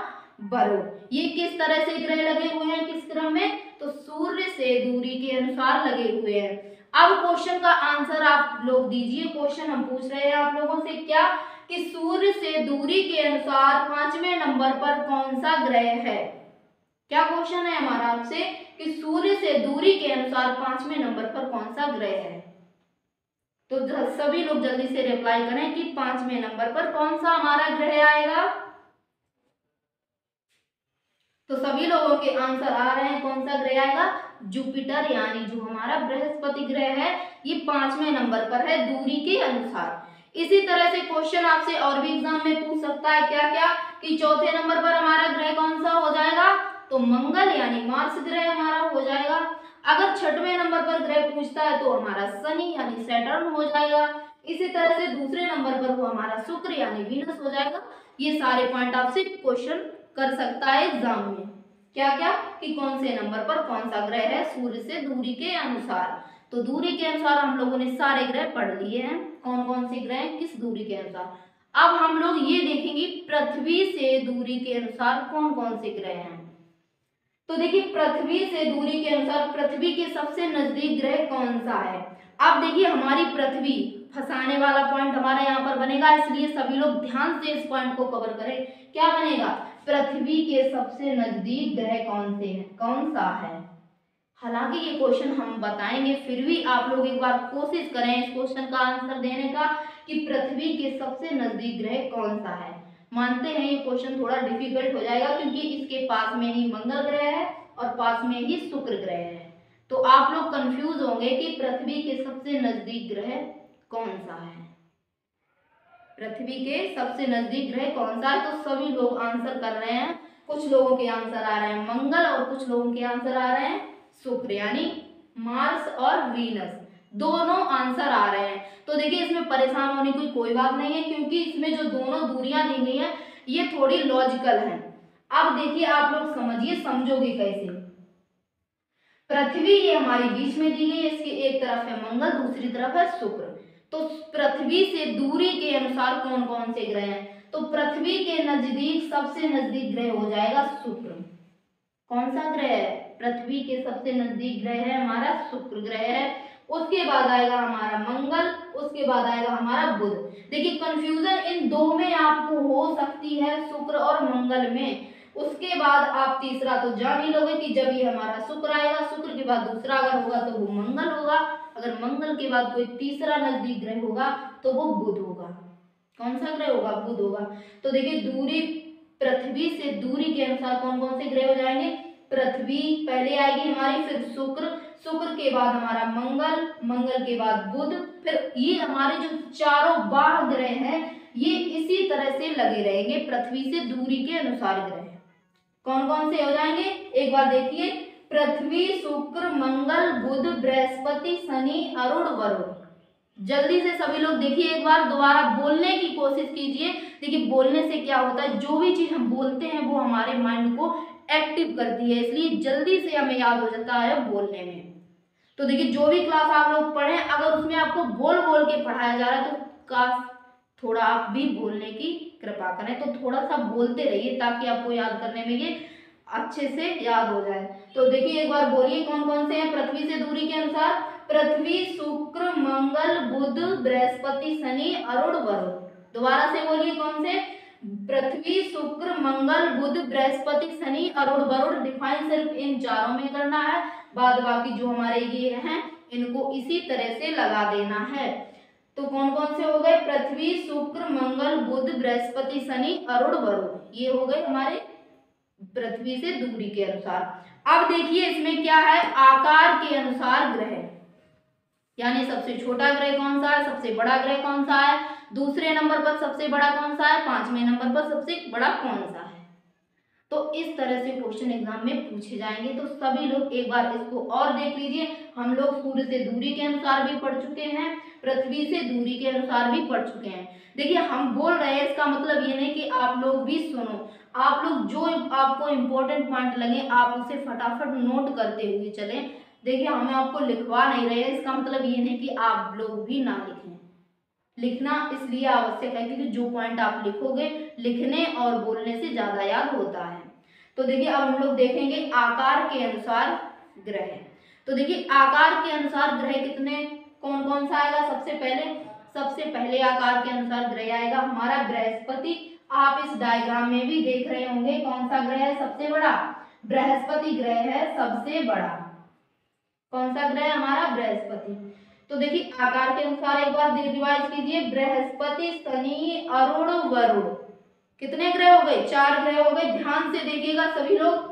वरुण। ये किस तरह से ग्रह लगे हुए हैं, किस क्रम में, तो सूर्य से दूरी के अनुसार लगे हुए हैं। अब क्वेश्चन का आंसर आप लोग दीजिए। क्वेश्चन हम पूछ रहे हैं आप लोगों से क्या, कि सूर्य से दूरी के अनुसार 5वें नंबर पर कौन सा ग्रह है। क्या क्वेश्चन है हमारा आपसे, कि सूर्य से दूरी के अनुसार 5वें नंबर पर कौन सा ग्रह है। तो सभी लोग जल्दी से रिप्लाई करें कि 5वें नंबर पर कौन सा हमारा ग्रह आएगा। तो सभी लोगों के आंसर आ रहे हैं, कौन सा ग्रह आएगा, जुपिटर यानी जो हमारा बृहस्पति ग्रह है ये 5वें नंबर पर है दूरी के अनुसार। इसी तरह से क्वेश्चन आपसे और भी एग्जाम में पूछ सकता है क्या क्या, कि चौथे नंबर पर हमारा ग्रह कौन सा हो जाएगा, तो मंगल यानी मार्स ग्रह हमारा हो जाएगा। अगर 6वें नंबर पर ग्रह पूछता है तो हमारा शनि यानी सैटर्न हो जाएगा। इसी तरह से दूसरे नंबर पर वो हमारा शुक्र यानी वीनस हो जाएगा। ये सारे पॉइंट आपसे क्वेश्चन कर सकता है एग्जाम में, क्या क्या, कि कौन से नंबर पर कौन सा ग्रह है सूर्य से दूरी के अनुसार। तो दूरी के अनुसार हम लोगों ने सारे ग्रह पढ़ लिए हैं, कौन कौन से ग्रह किस दूरी के अनुसार। अब हम लोग ये देखेंगे पृथ्वी से दूरी के अनुसार कौन कौन से ग्रह हैं। तो देखिए पृथ्वी से दूरी के अनुसार पृथ्वी के सबसे नजदीक ग्रह कौन सा है। अब देखिए हमारी पृथ्वी, फंसाने वाला पॉइंट हमारा यहाँ पर बनेगा, इसलिए सभी लोग ध्यान से इस पॉइंट को कवर करें। क्या बनेगा, पृथ्वी के सबसे नजदीक ग्रह कौन से हैं, कौन सा है। हालांकि ये क्वेश्चन हम बताएंगे, फिर भी आप लोग एक बार कोशिश करें इस क्वेश्चन का आंसर देने का, कि पृथ्वी के सबसे नजदीक ग्रह कौन सा है। मानते हैं ये क्वेश्चन थोड़ा डिफिकल्ट हो जाएगा, क्योंकि इसके पास में ही मंगल ग्रह है और पास में ही शुक्र ग्रह है। तो आप लोग कंफ्यूज होंगे कि पृथ्वी के सबसे नजदीक ग्रह कौन सा है, पृथ्वी के सबसे नजदीक ग्रह कौन सा है। तो सभी लोग आंसर कर रहे हैं, कुछ लोगों के आंसर आ रहे हैं मंगल और कुछ लोगों के आंसर आ रहे हैं शुक्र, यानी मार्स और वीनस, दोनों आंसर आ रहे हैं। तो देखिए इसमें परेशान होने की कोई बात नहीं है, क्योंकि इसमें जो दोनों दूरियां दी गई हैं ये थोड़ी लॉजिकल हैं। अब देखिए आप लोग समझिए, समझोगे कैसे। पृथ्वी ये हमारी बीच में दी गई है, इसकी एक तरफ है मंगल दूसरी तरफ है शुक्र। तो पृथ्वी से दूरी के अनुसार कौन कौन से ग्रह हैं, तो पृथ्वी के नजदीक सबसे नजदीक ग्रह हो जाएगा शुक्र। कौन सा ग्रह है, पृथ्वी के सबसे नजदीक ग्रह है हमारा शुक्र ग्रह है। उसके बाद आएगा हमारा मंगल, उसके बाद आएगा हमारा बुध। देखिए कंफ्यूजन इन दो में आपको हो सकती है, शुक्र और मंगल में। उसके बाद आप तीसरा तो जान ही लोगे कि जब ये हमारा शुक्र आएगा, शुक्र के बाद दूसरा अगर होगा तो वो मंगल होगा, अगर मंगल के बाद कोई तीसरा नजदीक ग्रह होगा तो वो बुध होगा। कौन सा ग्रह होगा? बुध होगा। तो देखिए दूरी, पृथ्वी से दूरी के अनुसार कौन कौन से ग्रह हो जाएंगे? पृथ्वी पहले आएगी हमारी, फिर शुक्र, शुक्र के बाद हमारा मंगल, मंगल के बाद बुध, फिर ये हमारे जो चारों बाह्य ग्रह हैं ये इसी तरह से लगे रहेंगे पृथ्वी से दूरी के अनुसार ग्रह। कौन कौन से हो जाएंगे एक बार देखिए, पृथ्वी, शुक्र, मंगल, बुध, बृहस्पति, शनि, अरुण, वरुण। जल्दी से सभी लोग देखिए, एक बार दोबारा बोलने की कोशिश कीजिए। देखिए बोलने से क्या होता है, जो भी चीज हम बोलते हैं वो हमारे माइंड को एक्टिव करती है, इसलिए जल्दी से हमें याद हो जाता है बोलने में। तो देखिए जो भी क्लास आप लोग पढ़े, अगर उसमें आपको बोल बोल के पढ़ाया जा रहा है तो काश थोड़ा आप भी बोलने की कृपा करें, तो थोड़ा सा बोलते रहिए ताकि आपको याद करने में ये अच्छे से याद हो जाए। तो देखिए एक बार बोलिए कौन कौन से हैं पृथ्वी से दूरी के अनुसार? पृथ्वी, शुक्र, मंगल, बुध, बृहस्पति, शनि, अरुण, वरुण। दोबारा से बोलिए कौन से? पृथ्वी, शुक्र, मंगल, बुध, बृहस्पति, शनि, अरुण, वरुण। डिफाइन सिर्फ इन चारों में करना है, बाद बाकी जो हमारे ये हैं इनको इसी तरह से लगा देना है। तो कौन कौन से हो गए? पृथ्वी, शुक्र, मंगल, बुध, बृहस्पति, शनि, अरुण, वरुण। ये हो गए हमारे पृथ्वी से दूरी के अनुसार। अब देखिए इसमें क्या है, आकार के अनुसार ग्रह, यानी सबसे छोटा ग्रह कौन सा है, सबसे बड़ा ग्रह कौन सा है, दूसरे नंबर पर सबसे बड़ा कौन सा है, पांचवें नंबर पर सबसे बड़ा कौन सा है। तो इस तरह से क्वेश्चन एग्जाम में पूछे जाएंगे। तो सभी लोग एक बार इसको और देख लीजिए। हम लोग सूर्य से दूरी के अनुसार भी पढ़ चुके हैं, पृथ्वी से दूरी के अनुसार भी पढ़ चुके हैं। देखिए हम बोल रहे हैं, इसका मतलब ये नहीं कि आप लोग भी सुनो, आप लोग जो आपको इम्पोर्टेंट पॉइंट लगे आप उसे फटाफट नोट करते हुए चले। देखिए हमें आपको लिखवा नहीं रहे हैं, इसका मतलब ये नहीं कि आप लोग भी ना लिखें। लिखना इसलिए आवश्यक है क्योंकि जो पॉइंट आप लिखोगे लिखने और बोलने से ज्यादा याद होता है। तो देखिए अब हम लोग देखेंगे आकार के अनुसार ग्रह। तो देखिए आकार के अनुसार ग्रह कितने, कौन कौन सा आएगा? सबसे पहले आकार के अनुसार ग्रह आएगा हमारा बृहस्पति। आप इस डायग्राम में भी देख रहे होंगे कौन सा ग्रह है सबसे बड़ा? बृहस्पति ग्रह है सबसे बड़ा। कौन सा ग्रह हमारा? बृहस्पति। तो देखिए आकार के अनुसार एक बार रिवाइज कीजिए, बृहस्पति, शनि, अरुण, वरुण। कितने ग्रह हो गए? 4 ग्रह हो गए। ध्यान से देखिएगा सभी लोग,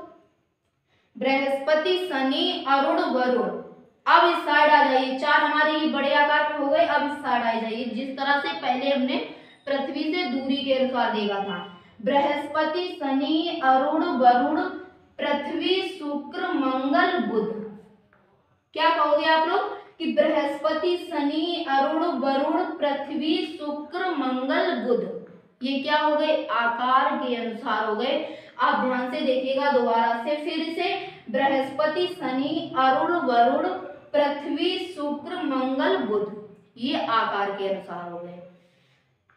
बृहस्पति, शनि, अरुण, वरुण। अब इस साइड आ जाइए, 4 हमारे ये बड़े आकार में हो गए। अब इस साइड आ जाइए, जिस तरह से पहले हमने पृथ्वी से दूरी के अनुसार देखा था, बृहस्पति, शनि, अरुण, वरुण, पृथ्वी, शुक्र, मंगल, बुध। क्या कहोगे आप लोग कि बृहस्पति, शनि, अरुण, वरुण, पृथ्वी, शुक्र, मंगल, बुध, ये क्या हो गए? आकार के अनुसार हो गए। आप ध्यान से देखिएगा दोबारा से, फिर से बृहस्पति, शनि, अरुण, वरुण, पृथ्वी, शुक्र, मंगल, बुध, ये आकार के अनुसार हो गए।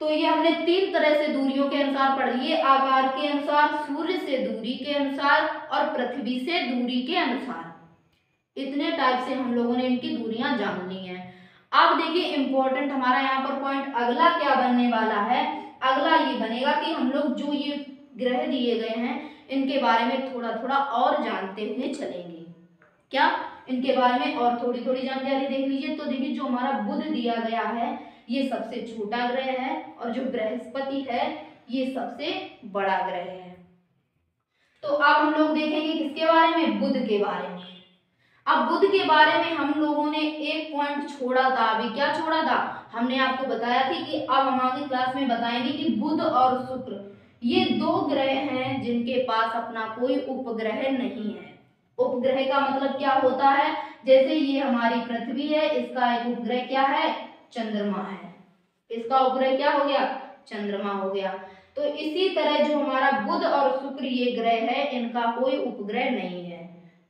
तो ये हमने 3 तरह से दूरियों के अनुसार पढ़ लिए, आकार के अनुसार, सूर्य से दूरी के अनुसार और पृथ्वी से दूरी के अनुसार। इतने टाइप से हम लोगों ने इनकी दूरियां जान ली हैं। अब देखिए इंपॉर्टेंट हमारा यहाँ पर पॉइंट अगला क्या बनने वाला है, अगला ये बनेगा कि हम लोग जो ये ग्रह दिए गए हैं इनके बारे में थोड़ा थोड़ा और जानते हुए चलेंगे। क्या? इनके बारे में और थोड़ी थोड़ी जानकारी देख लीजिए। तो देखिए जो हमारा बुध दिया गया है ये सबसे छोटा ग्रह है और जो बृहस्पति है ये सबसे बड़ा ग्रह है। तो अब हम लोग देखेंगे किसके बारे में? बुध के बारे में। अब बुध के बारे में हम लोगों ने एक पॉइंट छोड़ा था, अभी क्या छोड़ा था? हमने आपको बताया थी कि अब हम आगे क्लास में बताएंगे कि बुध और शुक्र ये 2 ग्रह हैं जिनके पास अपना कोई उपग्रह नहीं है। उपग्रह का मतलब क्या होता है? जैसे ये हमारी पृथ्वी है, इसका एक उपग्रह क्या है? चंद्रमा है। इसका उपग्रह क्या हो गया? चंद्रमा हो गया। तो इसी तरह जो हमारा बुध और शुक्र ये ग्रह है इनका कोई उपग्रह नहीं है।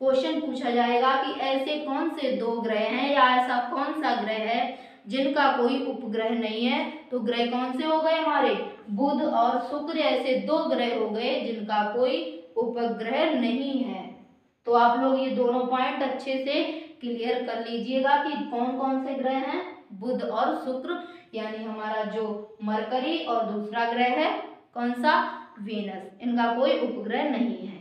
क्वेश्चन पूछा जाएगा कि ऐसे कौन से 2 ग्रह हैं या ऐसा कौन सा ग्रह है जिनका कोई उपग्रह नहीं है। तो ग्रह कौन से हो गए हमारे? बुध और शुक्र, ऐसे 2 ग्रह हो गए जिनका कोई उपग्रह नहीं है। तो आप लोग ये दोनों पॉइंट अच्छे से क्लियर कर लीजिएगा कि कौन कौन से ग्रह हैं, बुध और शुक्र, यानी हमारा जो मरकरी, और दूसरा ग्रह है कौन सा, वीनस, इनका कोई उपग्रह नहीं है।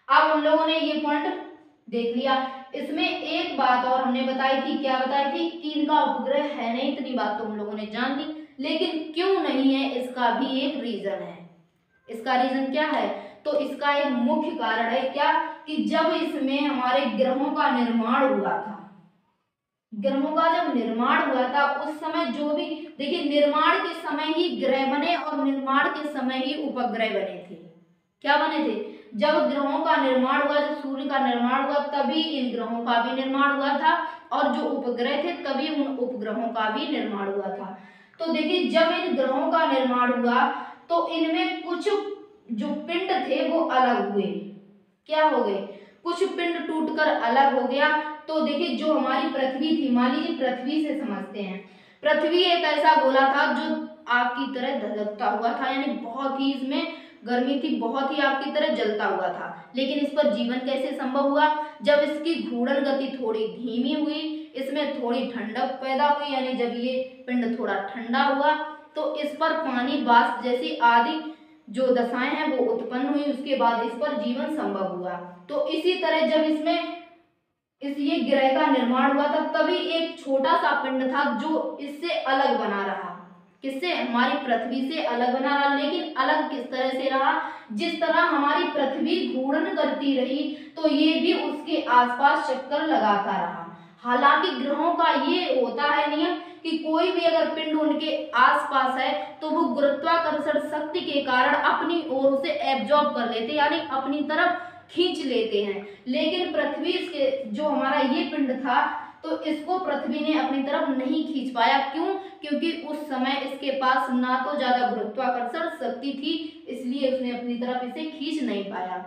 अब हम लोगों ने ये पॉइंट देख लिया। इसमें एक बात और हमने बताई थी, क्या बताई थी, कि इनका उपग्रह है नहीं, इतनी बात तो हम लोगों ने जान ली, लेकिन क्यों नहीं है इसका भी एक रीजन है। इसका रीजन क्या है, तो इसका एक मुख्य कारण है क्या, कि जब इसमें हमारे ग्रहों का निर्माण हुआ था, ग्रहों का जब निर्माण हुआ था उस समय जो भी, देखिए निर्माण के समय ही ग्रह बने और निर्माण के समय ही उपग्रह बने थे। क्या बने थे, जब ग्रहों का निर्माण हुआ, जब सूर्य का निर्माण हुआ, तभी इन ग्रहों का भी निर्माण हुआ था, और जो उपग्रह थे तभी उन उपग्रहों का भी निर्माण हुआ था। तो देखिए जब इन ग्रहों का निर्माण हुआ तो इनमें कुछ जो पिंड थे वो अलग हुए, क्या हो गए, कुछ पिंड टूटकर अलग हो गया। तो देखिए जो हमारी पृथ्वी थी, मान लीजिए पृथ्वी से समझते हैं, पृथ्वी एक ऐसा गोला था जो आग की तरह धधकता हुआ था, यानी बहुत ही इसमें गर्मी थी, बहुत ही आग की तरह जलता हुआ था। लेकिन इस पर जीवन कैसे संभव हुआ, जब इसकी घूर्णन गति थोड़ी धीमी हुई, इसमें थोड़ी ठंडक पैदा हुई, यानी जब ये पिंड थोड़ा ठंडा हुआ तो इस पर पानी, वाष्प जैसी आदि जो दशाएं हैं वो उत्पन्न हुई, उसके बाद इस पर जीवन संभव हुआ। तो इसी तरह जब इसमें ये ग्रह का निर्माण हुआ था तभी एक छोटा सा पिंड था जो इससे अलग बना रहा, किससे, हमारी पृथ्वी से अलग बना रहा, लेकिन अलग किस तरह से रहा, जिस तरह हमारी पृथ्वी घूर्णन करती रही तो ये भी उसके आसपास चक्कर लगाता रहा। हालांकि ग्रहों का ये होता है नियम कि कोई भी अगर पिंड उनके आसपास है तो वो गुरुत्वाकर्षण शक्ति के कारण अपनी ओर उसे एब्जॉर्ब कर लेते, यानी अपनी तरफ खींच लेते हैं। लेकिन पृथ्वी के जो हमारा ये पिंड था तो इसको पृथ्वी ने अपनी तरफ नहीं खींच पाया, क्यों, क्योंकि उस समय इसके पास ना तो ज्यादा गुरुत्वाकर्षण शक्ति थी, इसलिए उसने अपनी तरफ इसे खींच नहीं पाया।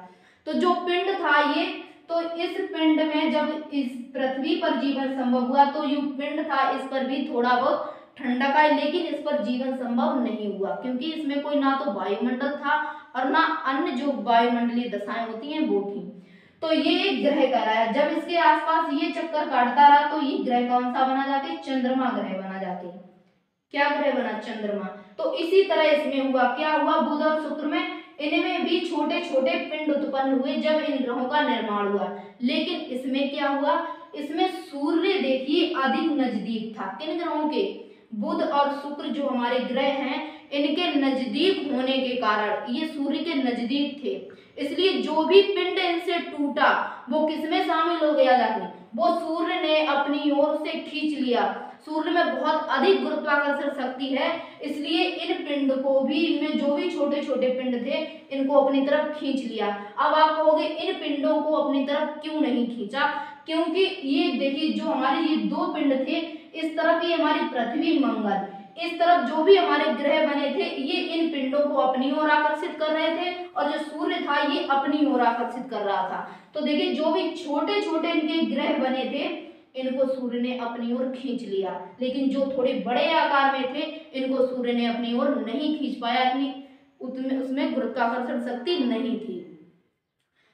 तो जो पिंड था ये, तो इस पिंड में जब इस पृथ्वी पर जीवन संभव हुआ तो ये पिंड था, इस पर भी थोड़ा बहुत ठंडक आई, लेकिन इस पर जीवन संभव नहीं हुआ क्योंकि इसमें कोई ना तो वायुमंडल था और ना अन्य जो वायुमंडलीय दशाएं होती हैं वो थी। तो ये एक ग्रह कहलाया। जब इसके आसपास ये चक्कर काटता रहा तो ये ग्रह कौन सा बना जाके, चंद्रमा ग्रह बना जाके, क्या ग्रह बना, चंद्रमा। तो इसी तरह इसमें हुआ, क्या हुआ, बुध और शुक्र में इनमें भी छोटे छोटे पिंड उत्पन्न हुए जब इन ग्रहों का निर्माण हुआ। लेकिन इसमें क्या हुआ, इसमें सूर्य देखिए अधिक नजदीक था, किन ग्रहों के, बुध और शुक्र जो हमारे ग्रह हैं इनके नजदीक होने के कारण, ये सूर्य के नजदीक थे, इसलिए जो भी पिंड इनसे टूटा वो किसमें शामिल हो गया जाके, वो सूर्य ने अपनी ओर से खींच लिया। सूर्य में बहुत अधिक गुरुत्वाकर्षण शक्ति है, इसलिए इन पिंड को भी, इनमें जो भी छोटे छोटे पिंड थे इनको अपनी तरफ खींच लिया। अब आप कहोगे इन पिंडों को अपनी तरफ क्यों नहीं खींचा, क्योंकि ये देखिए जो हमारे ये दो पिंड थे, इस तरफ ये हमारी पृथ्वी, मंगल, इस तरफ जो भी हमारे ग्रह बने थे ये इन पिंडों को अपनी ओर आकर्षित कर रहे थे, और जो सूर्य था ये अपनी ओर आकर्षित कर रहा था। तो देखिए जो भी छोटे छोटे इनके ग्रह बने थे इनको सूर्य ने अपनी ओर खींच लिया, लेकिन जो थोड़े बड़े आकार में थे इनको सूर्य ने अपनी ओर नहीं खींच पाया, इतनी उसमें गुरुत्वाकर्षण शक्ति नहीं थी।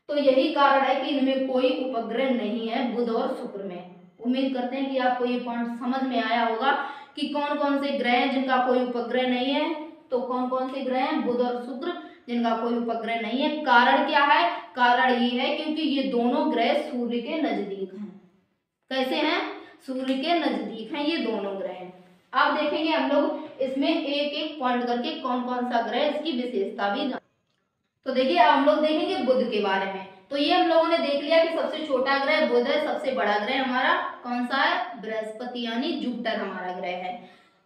तो यही कारण है कि इनमें कोई उपग्रह नहीं है, बुध और शुक्र में। उम्मीद करते हैं कि आपको ये पॉइंट समझ में आया होगा कि कौन कौन से ग्रह हैं जिनका कोई उपग्रह नहीं है। तो कौन कौन से ग्रह हैं, बुध और शुक्र, जिनका कोई उपग्रह नहीं है। कारण क्या है, कारण ये है क्योंकि ये दोनों ग्रह सूर्य के नजदीक हैं। कैसे हैं, सूर्य के नजदीक हैं ये दोनों ग्रह। अब देखेंगे हम लोग इसमें एक एक पॉइंट करके कौन कौन सा ग्रह, इसकी विशेषता भी जान। तो देखिए अब हम लोग देखेंगे बुध के बारे में। तो ये हम लोगों ने देख लिया कि सबसे छोटा ग्रह बुध है, सबसे बड़ा ग्रह हमारा कौन सा है, बृहस्पति यानी जुपिटर हमारा ग्रह है।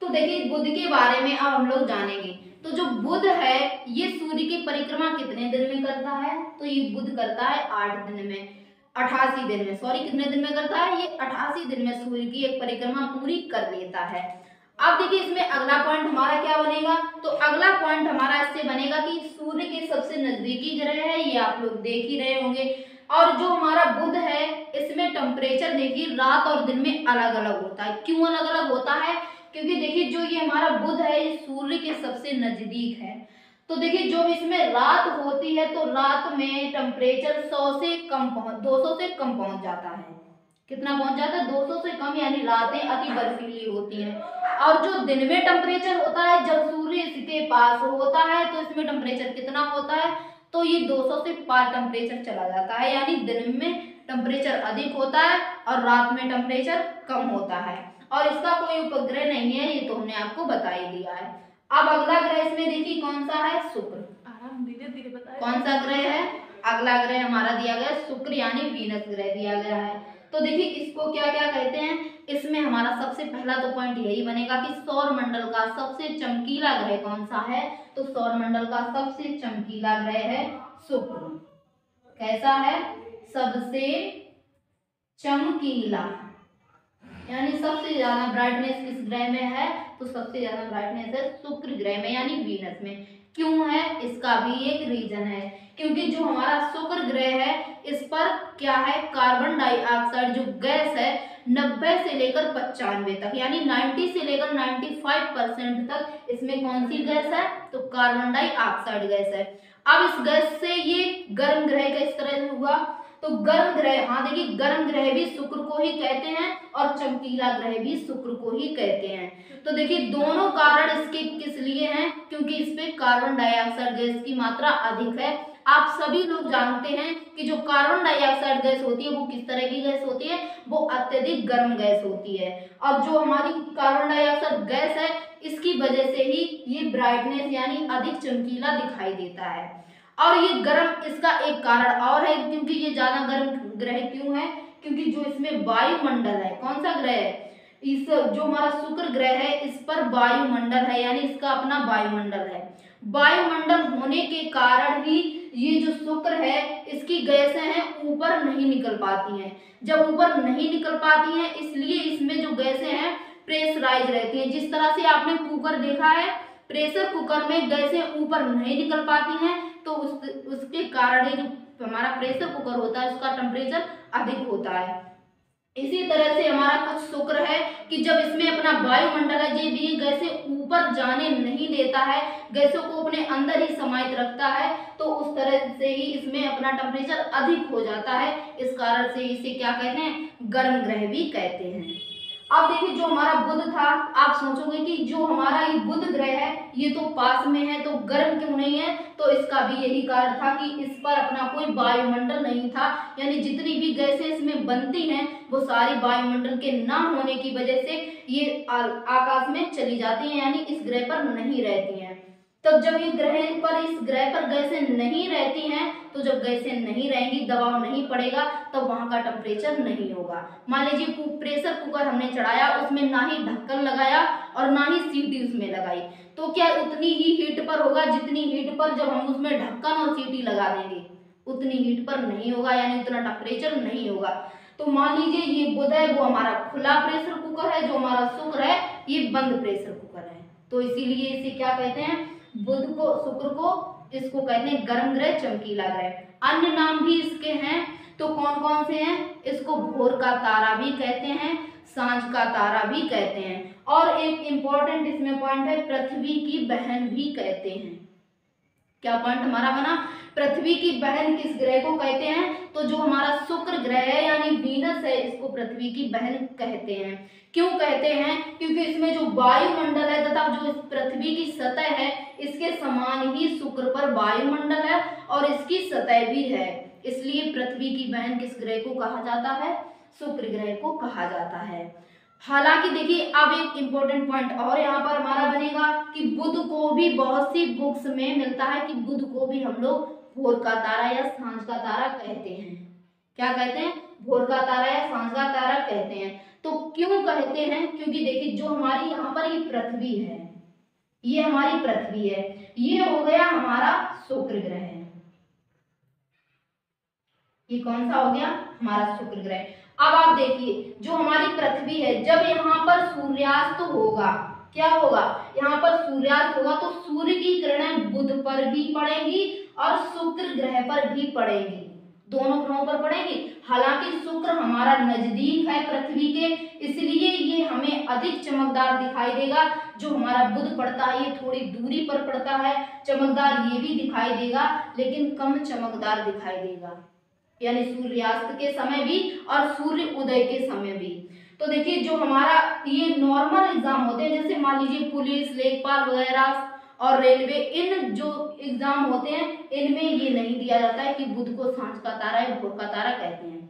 तो देखिए बुध के बारे में अब हम लोग जानेंगे। तो जो बुध है ये सूर्य की परिक्रमा कितने दिन में करता है, तो ये बुध करता है 8 दिन में, 88 दिन में, सॉरी कितने दिन में करता है, ये 88 दिन में सूर्य की एक परिक्रमा पूरी कर लेता है। अब देखिए इसमें अगला पॉइंट हमारा क्या बनेगा, तो अगला पॉइंट हमारा इससे बनेगा कि सूर्य के सबसे नजदीकी ग्रह है, ये आप लोग देख ही रहे होंगे। और जो हमारा बुध है इसमें टेम्परेचर देखिए रात और दिन में अलग अलग होता है। क्यों अलग अलग होता है, क्योंकि देखिए जो ये हमारा बुध है ये सूर्य के सबसे नजदीक है। तो देखिए जो इसमें रात होती है तो रात में टेम्परेचर 200 से कम पहुंच जाता है। कितना पहुंच जाता है 200 से कम, यानी रातें अति बर्फीली होती हैं। और जो दिन में टेम्परेचर होता है जब सूर्य इसके पास होता है तो इसमें टेम्परेचर कितना होता है, तो ये 200 से पार टेम्परेचर चला जाता है, यानी दिन में टेम्परेचर अधिक होता है और रात में टेम्परेचर कम होता है। और इसका कोई उपग्रह नहीं है, ये तो हमने आपको बता ही दिया है। अब अगला ग्रह इसमें देखिए कौन सा है, शुक्र। आराम धीरे धीरे बताए। कौन सा ग्रह है, अगला ग्रह हमारा दिया गया शुक्र यानी वीनस ग्रह दिया गया है। तो देखिए इसको क्या क्या कहते हैं, इसमें हमारा सबसे पहला तो पॉइंट यही बनेगा कि सौर मंडल का सबसे चमकीला ग्रह कौन सा है, तो सौर मंडल का सबसे चमकीला ग्रह है शुक्र। कैसा है, सबसे चमकीला, यानी सबसे ज्यादा ब्राइटनेस किस ग्रह में है, तो सबसे ज्यादा ब्राइटनेस है शुक्र ग्रह में यानी वीनस में। क्यों है, इसका भी एक रीजन है, क्योंकि जो हमारा शुक्र ग्रह है इस पर क्या है, कार्बन डाइऑक्साइड जो गैस है 90 से लेकर 95 तक, यानी 90 से लेकर 95% तक इसमें कौन सी गैस है, तो कार्बन डाइऑक्साइड गैस है। अब इस गैस से ये गर्म ग्रह का इस तरह हुआ, तो गर्म ग्रह, हाँ देखिए गर्म ग्रह भी शुक्र को ही कहते हैं और चमकीला ग्रह भी शुक्र को ही कहते हैं। तो देखिए दोनों कारण इसके किस लिए हैं, क्योंकि इस पे कार्बन डाइऑक्साइड गैस की मात्रा अधिक है। आप सभी लोग जानते हैं कि जो कार्बन डाइऑक्साइड गैस होती है वो किस तरह की गैस होती है, वो अत्यधिक गर्म गैस होती है। और जो हमारी कार्बन डाइऑक्साइड गैस है इसकी वजह से ही ये ब्राइटनेस यानी अधिक चमकीला दिखाई देता है। और ये गर्म, इसका एक कारण और है, क्योंकि ये ज्यादा गर्म ग्रह क्यों है, क्योंकि जो इसमें वायुमंडल है, कौन सा ग्रह है, इस जो हमारा शुक्र ग्रह है इस पर वायुमंडल है, यानी इसका अपना वायुमंडल है। वायुमंडल होने के कारण ही ये जो शुक्र है इसकी गैसें हैं ऊपर नहीं निकल पाती हैं। जब ऊपर नहीं निकल पाती हैं इसलिए इसमें जो गैसें हैं प्रेशराइज रहती हैं। जिस तरह से आपने कुकर देखा है, प्रेशर कुकर में गैसें ऊपर नहीं निकल पाती हैं, तो उसके कारण जो हमारा प्रेशर कुकर होता है उसका टेम्परेचर अधिक होता है। इसी तरह से हमारा कुछ शुक्र है कि जब इसमें अपना वायुमंडल है ये भी गैसें ऊपर जाने नहीं देता है, गैसों को अपने अंदर ही समाहित रखता है, तो उस तरह से ही इसमें अपना टेम्परेचर अधिक हो जाता है। इस कारण से इसे क्या कहते हैं, गर्म ग्रह भी कहते हैं। अब देखिए जो हमारा बुध था, आप सोचोगे कि जो हमारा ये बुध ग्रह है ये तो पास में है तो गर्म क्यों नहीं है, तो इसका भी यही कारण था कि इस पर अपना कोई वायुमंडल नहीं था, यानी जितनी भी गैसें इसमें बनती हैं वो सारी वायुमंडल के ना होने की वजह से ये आकाश में चली जाती हैं, यानी इस ग्रह पर नहीं रहती हैं। तब जब ये इस ग्रह पर गैसें नहीं रहती हैं, तो जब गैसें नहीं रहेंगी, दबाव नहीं पड़ेगा, तब वहां का टेम्परेचर नहीं होगा। मान लीजिए प्रेशर कुकर हमने चढ़ाया, उसमें ना ही ढक्कन लगाया और ना ही सीटी उसमें लगाई, तो क्या उतनी ही हीट पर होगा जितनी हीट पर जब हम उसमें ढक्कन और सीटी लगा देंगे, उतनी हीट पर नहीं होगा, यानी उतना टेम्परेचर नहीं होगा। तो मान लीजिए ये बुध है वो हमारा खुला प्रेशर कुकर है, जो हमारा शुक्र है ये बंद प्रेशर कुकर है, तो इसीलिए इसे क्या कहते हैं, बुध को, शुक्र को, इसको कहते हैं गर्म ग्रह, चमकीला ग्रह। अन्य नाम भी इसके हैं, तो कौन कौन से हैं, इसको भोर का तारा भी कहते हैं, सांझ का तारा भी कहते हैं, और एक इंपॉर्टेंट इसमें पॉइंट है पृथ्वी की बहन भी कहते हैं। क्या पॉइंट हमारा बना, पृथ्वी की बहन किस ग्रह को कहते हैं, तो जो हमारा शुक्र ग्रह है यानी वीनस है इसको पृथ्वी की बहन कहते हैं। क्यों कहते हैं, क्योंकि इसमें जो वायुमंडल है तथा जो पृथ्वी की सतह है इसके समान ही शुक्र पर वायुमंडल है और इसकी सतह भी है, इसलिए पृथ्वी की बहन किस ग्रह को कहा जाता है, शुक्र ग्रह को कहा जाता है। हालांकि देखिए अब एक इम्पोर्टेंट पॉइंट और यहाँ पर हमारा बनेगा कि बुध को भी बहुत सी बुक्स में मिलता है कि बुध को भी हम लोग भोर का तारा या सांझ का तारा कहते हैं। क्या कहते हैं, भोर का तारा या सांझ का तारा कहते हैं। तो क्यों कहते हैं, क्योंकि देखिए जो हमारी यहाँ पर ये पृथ्वी है, ये हमारी पृथ्वी है, ये हो गया हमारा शुक्र ग्रह है, ये कौन सा हो गया हमारा शुक्र ग्रह। अब आप देखिए जो हमारी पृथ्वी है जब यहाँ पर सूर्यास्त होगा, क्या होगा, यहाँ पर सूर्यास्त होगा तो सूर्य की किरणें बुध पर भी पड़ेगी और शुक्र ग्रह पर भी पड़ेगी, दोनों ग्रहों पर पड़ेगी। हालांकि शुक्र हमारा नजदीक है पृथ्वी के, इसलिए ये हमें अधिक चमकदार दिखाई देगा। जो हमारा बुध पड़ता है ये थोड़ी दूरी पर पड़ता है, चमकदार ये भी दिखाई देगा लेकिन कम चमकदार दिखाई देगा। यानी सूर्यास्त के समय भी और सूर्य उदय के समय भी। तो देखिए जो हमारा ये नॉर्मल एग्जाम होते हैं, जैसे मान लीजिए पुलिस, लेखपाल वगैरह और रेलवे, इन जो एग्जाम होते हैं इनमें ये नहीं दिया जाता है कि बुध को सांझ का तारा या भोर का तारा कहते हैं।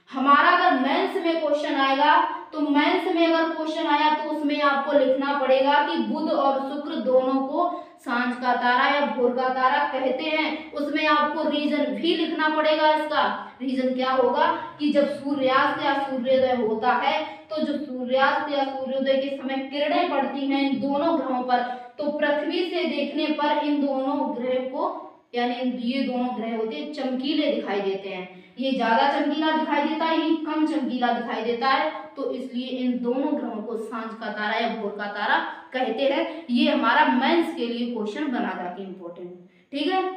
हमारा अगर मेंस में क्वेश्चन आएगा तो मेंस में अगर क्वेश्चन आया तो उसमें आपको लिखना पड़ेगा कि बुध और शुक्र दोनों को सांझ का तारा या भोर का तारा कहते हैं। उसमें आपको रीजन भी लिखना पड़ेगा। इसका रीजन क्या होगा कि जब सूर्यास्त या सूर्योदय होता है तो जो सूर्यास्त या सूर्योदय के समय किरणें पड़ती हैं इन दोनों ग्रहों पर, तो पृथ्वी से देखने पर इन दोनों ग्रह को, यानी ये दोनों ग्रह होते हैं चमकीले दिखाई देते हैं। ये ज्यादा चमकीला दिखाई देता है, ये कम चमकीला दिखाई देता है, तो इसलिए इन दोनों ग्रहों को सांझ का तारा या भोर का तारा कहते हैं। ये हमारा मेंस के लिए क्वेश्चन बना जाके इम्पोर्टेंट। ठीक है,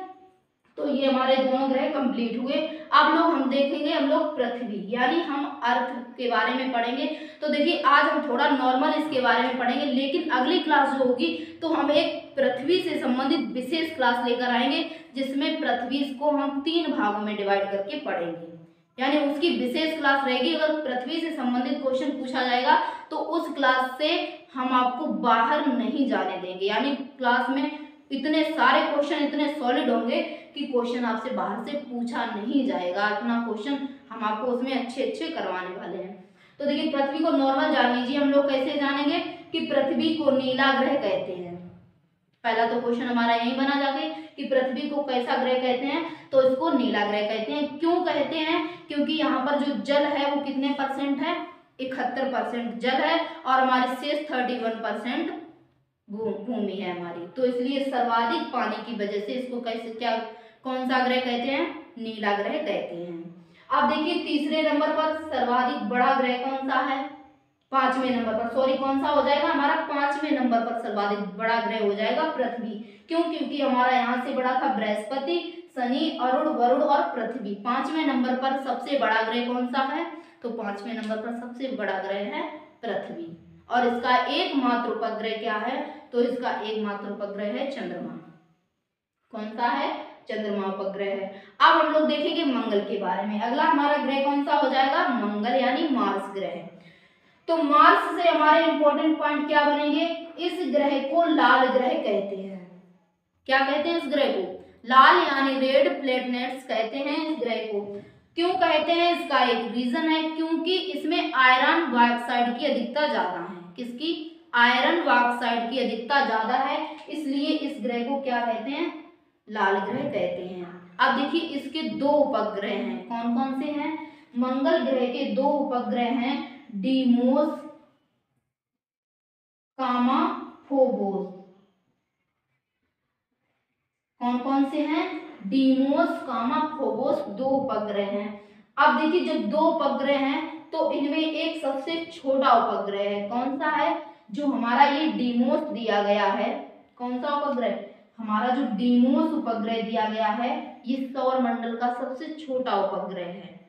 तो ये हमारे दोनों ग्रह कंप्लीट हुए। अब हम देखेंगे हम लोग पृथ्वी, यानी हम अर्थ के बारे में पढ़ेंगे। तो देखिए आज हम थोड़ा नॉर्मल इसके बारे में पढ़ेंगे, लेकिन अगली क्लास जो होगी तो हम एक पृथ्वी से संबंधित विशेष क्लास लेकर आएंगे, जिसमें पृथ्वी को हम 3 भागों में डिवाइड करके पढ़ेंगे। यानी उसकी विशेष क्लास रहेगी। अगर पृथ्वी से संबंधित क्वेश्चन पूछा जाएगा तो उस क्लास से हम आपको बाहर नहीं जाने देंगे। यानी क्लास में इतने सारे क्वेश्चन इतने सॉलिड होंगे कि क्वेश्चन आपसे बाहर से पूछा नहीं जाएगा। इतना क्वेश्चन हम आपको उसमें अच्छे अच्छे करवाने वाले हैं। तो देखिए पृथ्वी को नॉर्मल जान लीजिए। हम लोग कैसे जानेंगे कि पृथ्वी को नीला ग्रह कहते हैं। पहला तो क्वेश्चन हमारा यही बना जाके कि पृथ्वी को कैसा ग्रह कहते हैं, तो इसको नीला ग्रह कहते हैं। क्यों कहते हैं? क्योंकि यहाँ पर जो जल है वो कितने परसेंट है, 71% जल है और हमारी शेष 31% भूमि है हमारी। तो इसलिए सर्वाधिक पानी की वजह से इसको कैसे क्या कौन सा ग्रह कहते हैं, नीला ग्रह कहते हैं। अब देखिए तीसरे नंबर पर सर्वाधिक बड़ा ग्रह कौन सा है, 5वें नंबर पर, सॉरी कौन सा हो जाएगा हमारा 5वें नंबर पर सर्वाधिक बड़ा ग्रह हो जाएगा पृथ्वी। क्यों? क्योंकि हमारा यहाँ से बड़ा था बृहस्पति, शनि, अरुण, वरुण और पृथ्वी। 5वें नंबर पर सबसे बड़ा ग्रह कौन सा है, तो 5वें नंबर पर सबसे बड़ा ग्रह है पृथ्वी। और इसका एकमात्र उपग्रह क्या है, तो इसका एकमात्र उपग्रह है चंद्रमा। कौन सा है, चंद्रमा उपग्रह है। अब हम लोग देखेंगे मंगल के बारे में। अगला हमारा ग्रह कौन सा हो जाएगा, मंगल यानी मार्स ग्रह। तो मार्स से हमारे इंपॉर्टेंट पॉइंट क्या बनेंगे, इस ग्रह को लाल ग्रह कहते हैं। क्या कहते हैं इस ग्रह को, लाल यानी रेड प्लेनेट्स कहते हैं इस ग्रह को। क्यों कहते हैं, इसका एक रीजन है, क्योंकि इसमें आयरन ऑक्साइड की अधिकता ज्यादा है। किसकी, आयरन ऑक्साइड की अधिकता ज्यादा है, इसलिए इस ग्रह को क्या कहते हैं, लाल ग्रह कहते हैं। अब देखिए इसके 2 उपग्रह हैं, कौन कौन से हैं, मंगल ग्रह के 2 उपग्रह हैं, डीमोस, कामा, फोबोस। कौन कौन से हैं, डीमोस, कामा, फोबोस 2 उपग्रह हैं। अब देखिए जब 2 उपग्रह हैं तो इनमें एक सबसे छोटा उपग्रह है, कौन सा है, जो हमारा ये डीमोस दिया गया है। कौन सा उपग्रह, हमारा जो डीमोस उपग्रह दिया गया है ये सौर मंडल का सबसे छोटा उपग्रह है।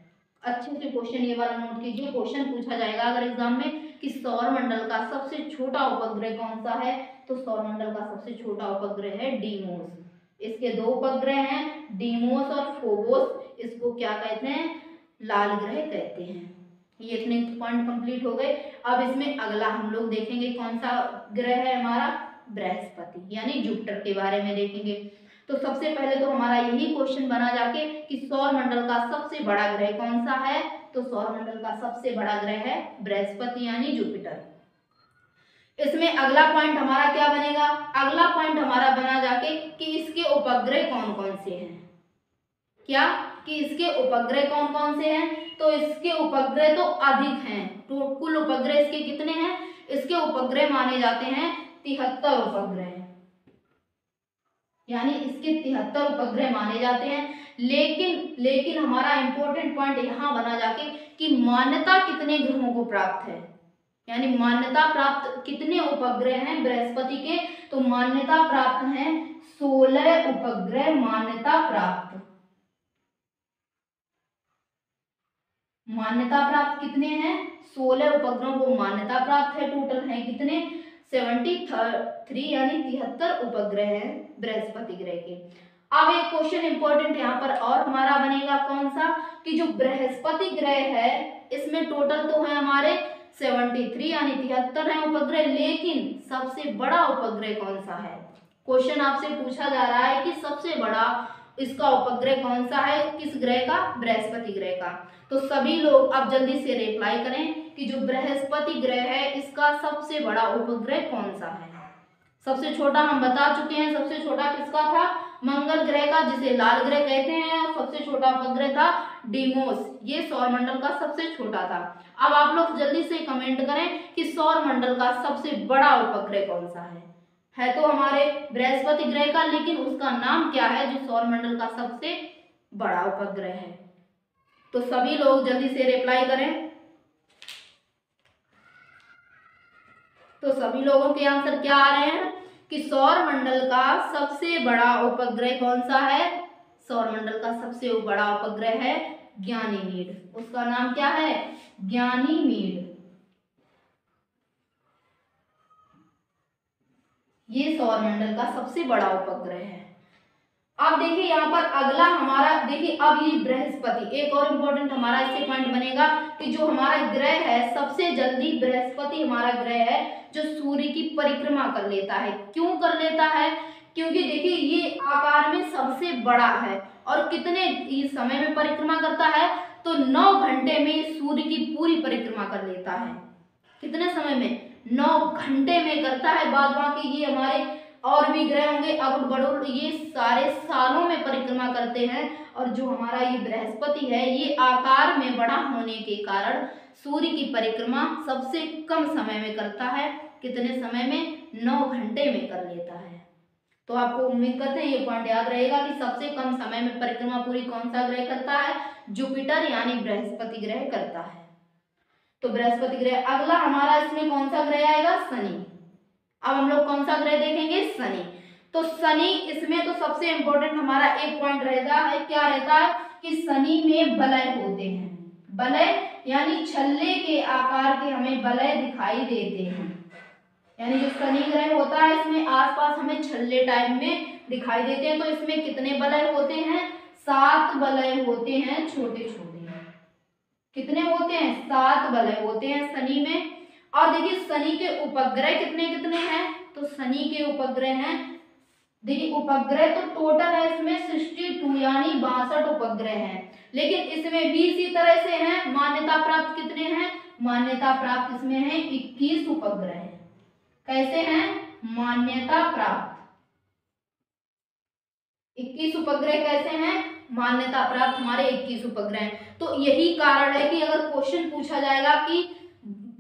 अच्छे से क्वेश्चन ये वाला नोट कीजिए, क्वेश्चन पूछा जाएगा अगर एग्जाम में कि सौर मंडल का सबसे छोटा उपग्रह कौन सा है, तो सौर मंडल का सबसे छोटा उपग्रह है डीमोस। इसके 2 उपग्रह हैं, डीमोस और फोबोस। इसको क्या कहते हैं, लाल ग्रह कहते हैं। ये इतने पॉइंट कंप्लीट हो गए। अब इसमें अगला हम लोग देखेंगे कौन सा ग्रह है हमारा, बृहस्पति यानी जुपिटर के बारे में देखेंगे। तो सबसे पहले तो हमारा यही क्वेश्चन बना जाके कि सौर मंडल का सबसे बड़ा ग्रह कौन सा है, तो सौर मंडल का सबसे बड़ा ग्रह है बृहस्पति यानी जुपिटर। इसमें अगला पॉइंट हमारा क्या बनेगा, अगला पॉइंट हमारा बना जाके कि इसके उपग्रह कौन कौन से हैं। क्या कि इसके उपग्रह कौन कौन से हैं, तो इसके उपग्रह तो अधिक हैं। तो कुल उपग्रह इसके कितने हैं, इसके उपग्रह माने जाते हैं 73 उपग्रह, यानी इसके 73 उपग्रह माने जाते हैं। लेकिन हमारा इंपॉर्टेंट पॉइंट यहाँ बना जाके कि मान्यता कितने ग्रहों को प्राप्त है, यानी मान्यता प्राप्त कितने उपग्रह हैं बृहस्पति के, तो मान्यता प्राप्त हैं 16 उपग्रह मान्यता प्राप्त। मान्यता प्राप्त कितने हैं, 16 उपग्रहों को मान्यता प्राप्त है। टोटल है कितने, 73 यानी 73 उपग्रह हैं बृहस्पति ग्रह के। अब एक क्वेश्चन इंपॉर्टेंट यहाँ पर और हमारा बनेगा कौन सा, कि जो बृहस्पति ग्रह है इसमें टोटल तो है हमारे 73 यानी 73 है उपग्रह, लेकिन सबसे बड़ा उपग्रह कौन सा है। क्वेश्चन आपसे पूछा जा रहा है कि सबसे बड़ा इसका उपग्रह कौन सा है, किस ग्रह का, बृहस्पति ग्रह का। तो सभी लोग अब जल्दी से रिप्लाई करें कि जो बृहस्पति ग्रह है इसका सबसे बड़ा उपग्रह कौन सा है। सबसे छोटा हम बता चुके हैं, सबसे छोटा किसका था, मंगल ग्रह का, जिसे लाल ग्रह कहते हैं, और सबसे छोटा उपग्रह था डीमोस, ये सौरमंडल का सबसे छोटा था। अब आप लोग जल्दी से कमेंट करें कि सौरमंडल का सबसे बड़ा उपग्रह कौन सा है तो हमारे बृहस्पति ग्रह का, लेकिन उसका नाम क्या है जो सौरमंडल का सबसे बड़ा उपग्रह है। तो सभी लोग जल्दी से रिप्लाई करें। तो सभी लोगों के आंसर क्या आ रहे हैं कि सौरमंडल का सबसे बड़ा उपग्रह कौन सा है, सौरमंडल का सबसे बड़ा उपग्रह है गयानीमेड। उसका नाम क्या है, गयानीमेड। ये सौरमंडल का सबसे बड़ा उपग्रह है। अब देखिए यहाँ पर अगला हमारा, देखिए अब ये बृहस्पति, एक और इम्पोर्टेंट हमारा इससे पॉइंट बनेगा कि जो हमारा ग्रह है सबसे जल्दी बृहस्पति हमारा ग्रह है जो सूर्य की परिक्रमा कर लेता है। क्यों कर लेता है, क्योंकि देखिए ये आकार में सबसे बड़ा है और कितने समय में परिक्रमा करता है, तो 9 घंटे में सूर्य की पूरी परिक्रमा कर लेता है। कितने समय में, 9 घंटे में करता है। बाद बाकी ये हमारे और भी ग्रह होंगे अरुण बरुण, ये सारे सालों में परिक्रमा करते हैं, और जो हमारा ये बृहस्पति है ये आकार में बड़ा होने के कारण सूर्य की परिक्रमा सबसे कम समय में करता है। कितने समय में, 9 घंटे में कर लेता है। तो आपको उम्मीद करते हैं ये पॉइंट याद रहेगा कि सबसे कम समय में परिक्रमा पूरी कौन सा ग्रह करता है, जुपिटर यानी बृहस्पति ग्रह करता है। तो बृहस्पति ग्रह। अगला हमारा इसमें कौन सा ग्रह आएगा, शनि। अब हम लोग कौन सा ग्रह देखेंगे, शनि। तो शनि, इसमें तो सबसे इंपॉर्टेंट हमारा एक पॉइंट रहता है, क्या रहता है कि शनि में वलय होते हैं। वलय यानी छल्ले के आकार के हमें वलय दिखाई देते हैं, यानी जो शनि ग्रह होता है इसमें आसपास हमें छल्ले टाइप में दिखाई देते हैं। तो इसमें कितने वलय होते हैं, 7 वलय होते हैं, छोटे छोटे। कितने होते हैं, 7 वलय होते हैं शनि में। और देखिए शनि के उपग्रह कितने कितने हैं, तो शनि के उपग्रह हैं, देखिए उपग्रह तो टोटल है इसमें 62 यानी 62 उपग्रह हैं, लेकिन इसमें भी इसी तरह से हैं। मान्यता प्राप्त कितने हैं, मान्यता प्राप्त इसमें है 21 उपग्रह हैं। कैसे हैं, मान्यता प्राप्त 21 उपग्रह कैसे हैं, मान्यता प्राप्त हमारे 21 उपग्रह। तो यही कारण है कि अगर क्वेश्चन पूछा जाएगा कि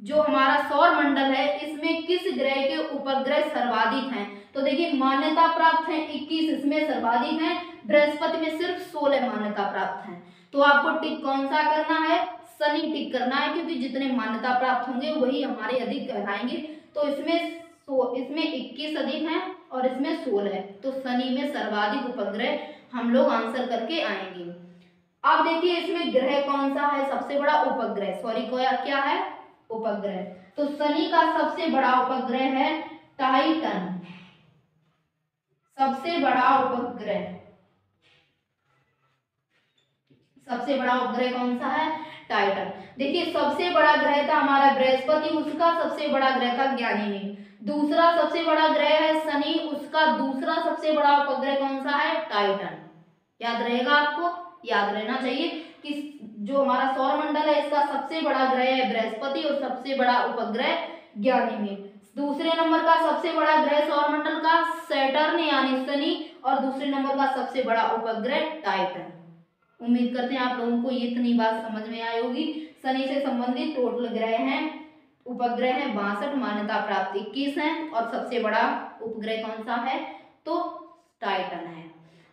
जो हमारा सौर मंडल है इसमें किस ग्रह के उपग्रह सर्वाधिक हैं, तो देखिए मान्यता प्राप्त हैं 21, इसमें सर्वाधिक हैं। बृहस्पति में सिर्फ 16 मान्यता प्राप्त हैं। तो आपको टिक कौन सा करना है, शनि टिक करना है, क्योंकि जितने मान्यता प्राप्त होंगे वही हमारे अधिक कहलाएंगे। तो इसमें 21 अधिक हैं और इसमें 16 है, तो शनि में सर्वाधिक उपग्रह हम लोग आंसर करके आएंगे। अब देखिए इसमें ग्रह कौन सा है सबसे बड़ा, उपग्रह, सॉरी क्या है, उपग्रह। तो शनि का सबसे बड़ा उपग्रह है टाइटन, सबसे बड़ा उपग्रह। सबसे बड़ा उपग्रह कौन सा है, टाइटन। देखिए सबसे बड़ा ग्रह था हमारा बृहस्पति, उसका सबसे बड़ा ग्रह था गयानीमेड। दूसरा सबसे बड़ा ग्रह है शनि, उसका दूसरा सबसे बड़ा उपग्रह कौन सा है, टाइटन। याद रहेगा, आपको याद रहना चाहिए कि जो हमारा सौरमंडल है इसका सबसे बड़ा ग्रह है बृहस्पति और सबसे बड़ा उपग्रह गयानीमेड। दूसरे नंबर का सबसे बड़ा ग्रह सौरमंडल का सैटर्न यानी शनि, और दूसरे नंबर का सबसे बड़ा उपग्रह टाइटन। उम्मीद करते हैं आप लोगों को ये इतनी बात समझ में आई होगी। शनि से संबंधित टोटल ग्रह हैं, उपग्रह हैं 62, मान्यता प्राप्त 21 हैं, और सबसे बड़ा उपग्रह कौन सा है, तो टाइटन है।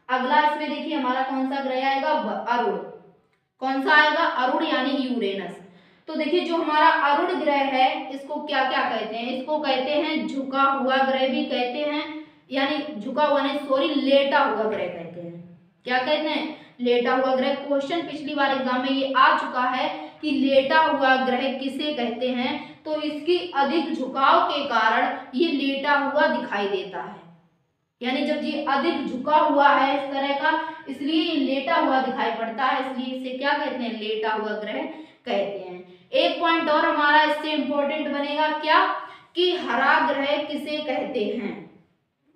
अगला इसमें देखिए हमारा कौन सा ग्रह आएगा, अरुण। कौन सा आएगा, अरुण यानी यूरेनस। तो देखिए जो हमारा अरुण ग्रह है इसको क्या क्या कहते हैं, इसको कहते हैं झुका हुआ ग्रह भी कहते हैं, यानी झुका हुआ नहीं सॉरी लेटा हुआ ग्रह कहते हैं। क्या कहते हैं, लेटा हुआ ग्रह। क्वेश्चन पिछली बार एग्जाम में ये आ चुका है कि लेटा हुआ ग्रह किसे कहते हैं, तो इसकी अधिक झुकाव के कारण ये लेटा हुआ दिखाई देता है। यानी जब ये अधिक झुका हुआ है इस तरह का, इसलिए ये लेटा हुआ दिखाई पड़ता है, इसलिए इसे क्या कहते हैं, लेटा हुआ ग्रह कहते हैं। एक पॉइंट और हमारा इससे इंपॉर्टेंट बनेगा, क्या कि हरा ग्रह किसे कहते हैं।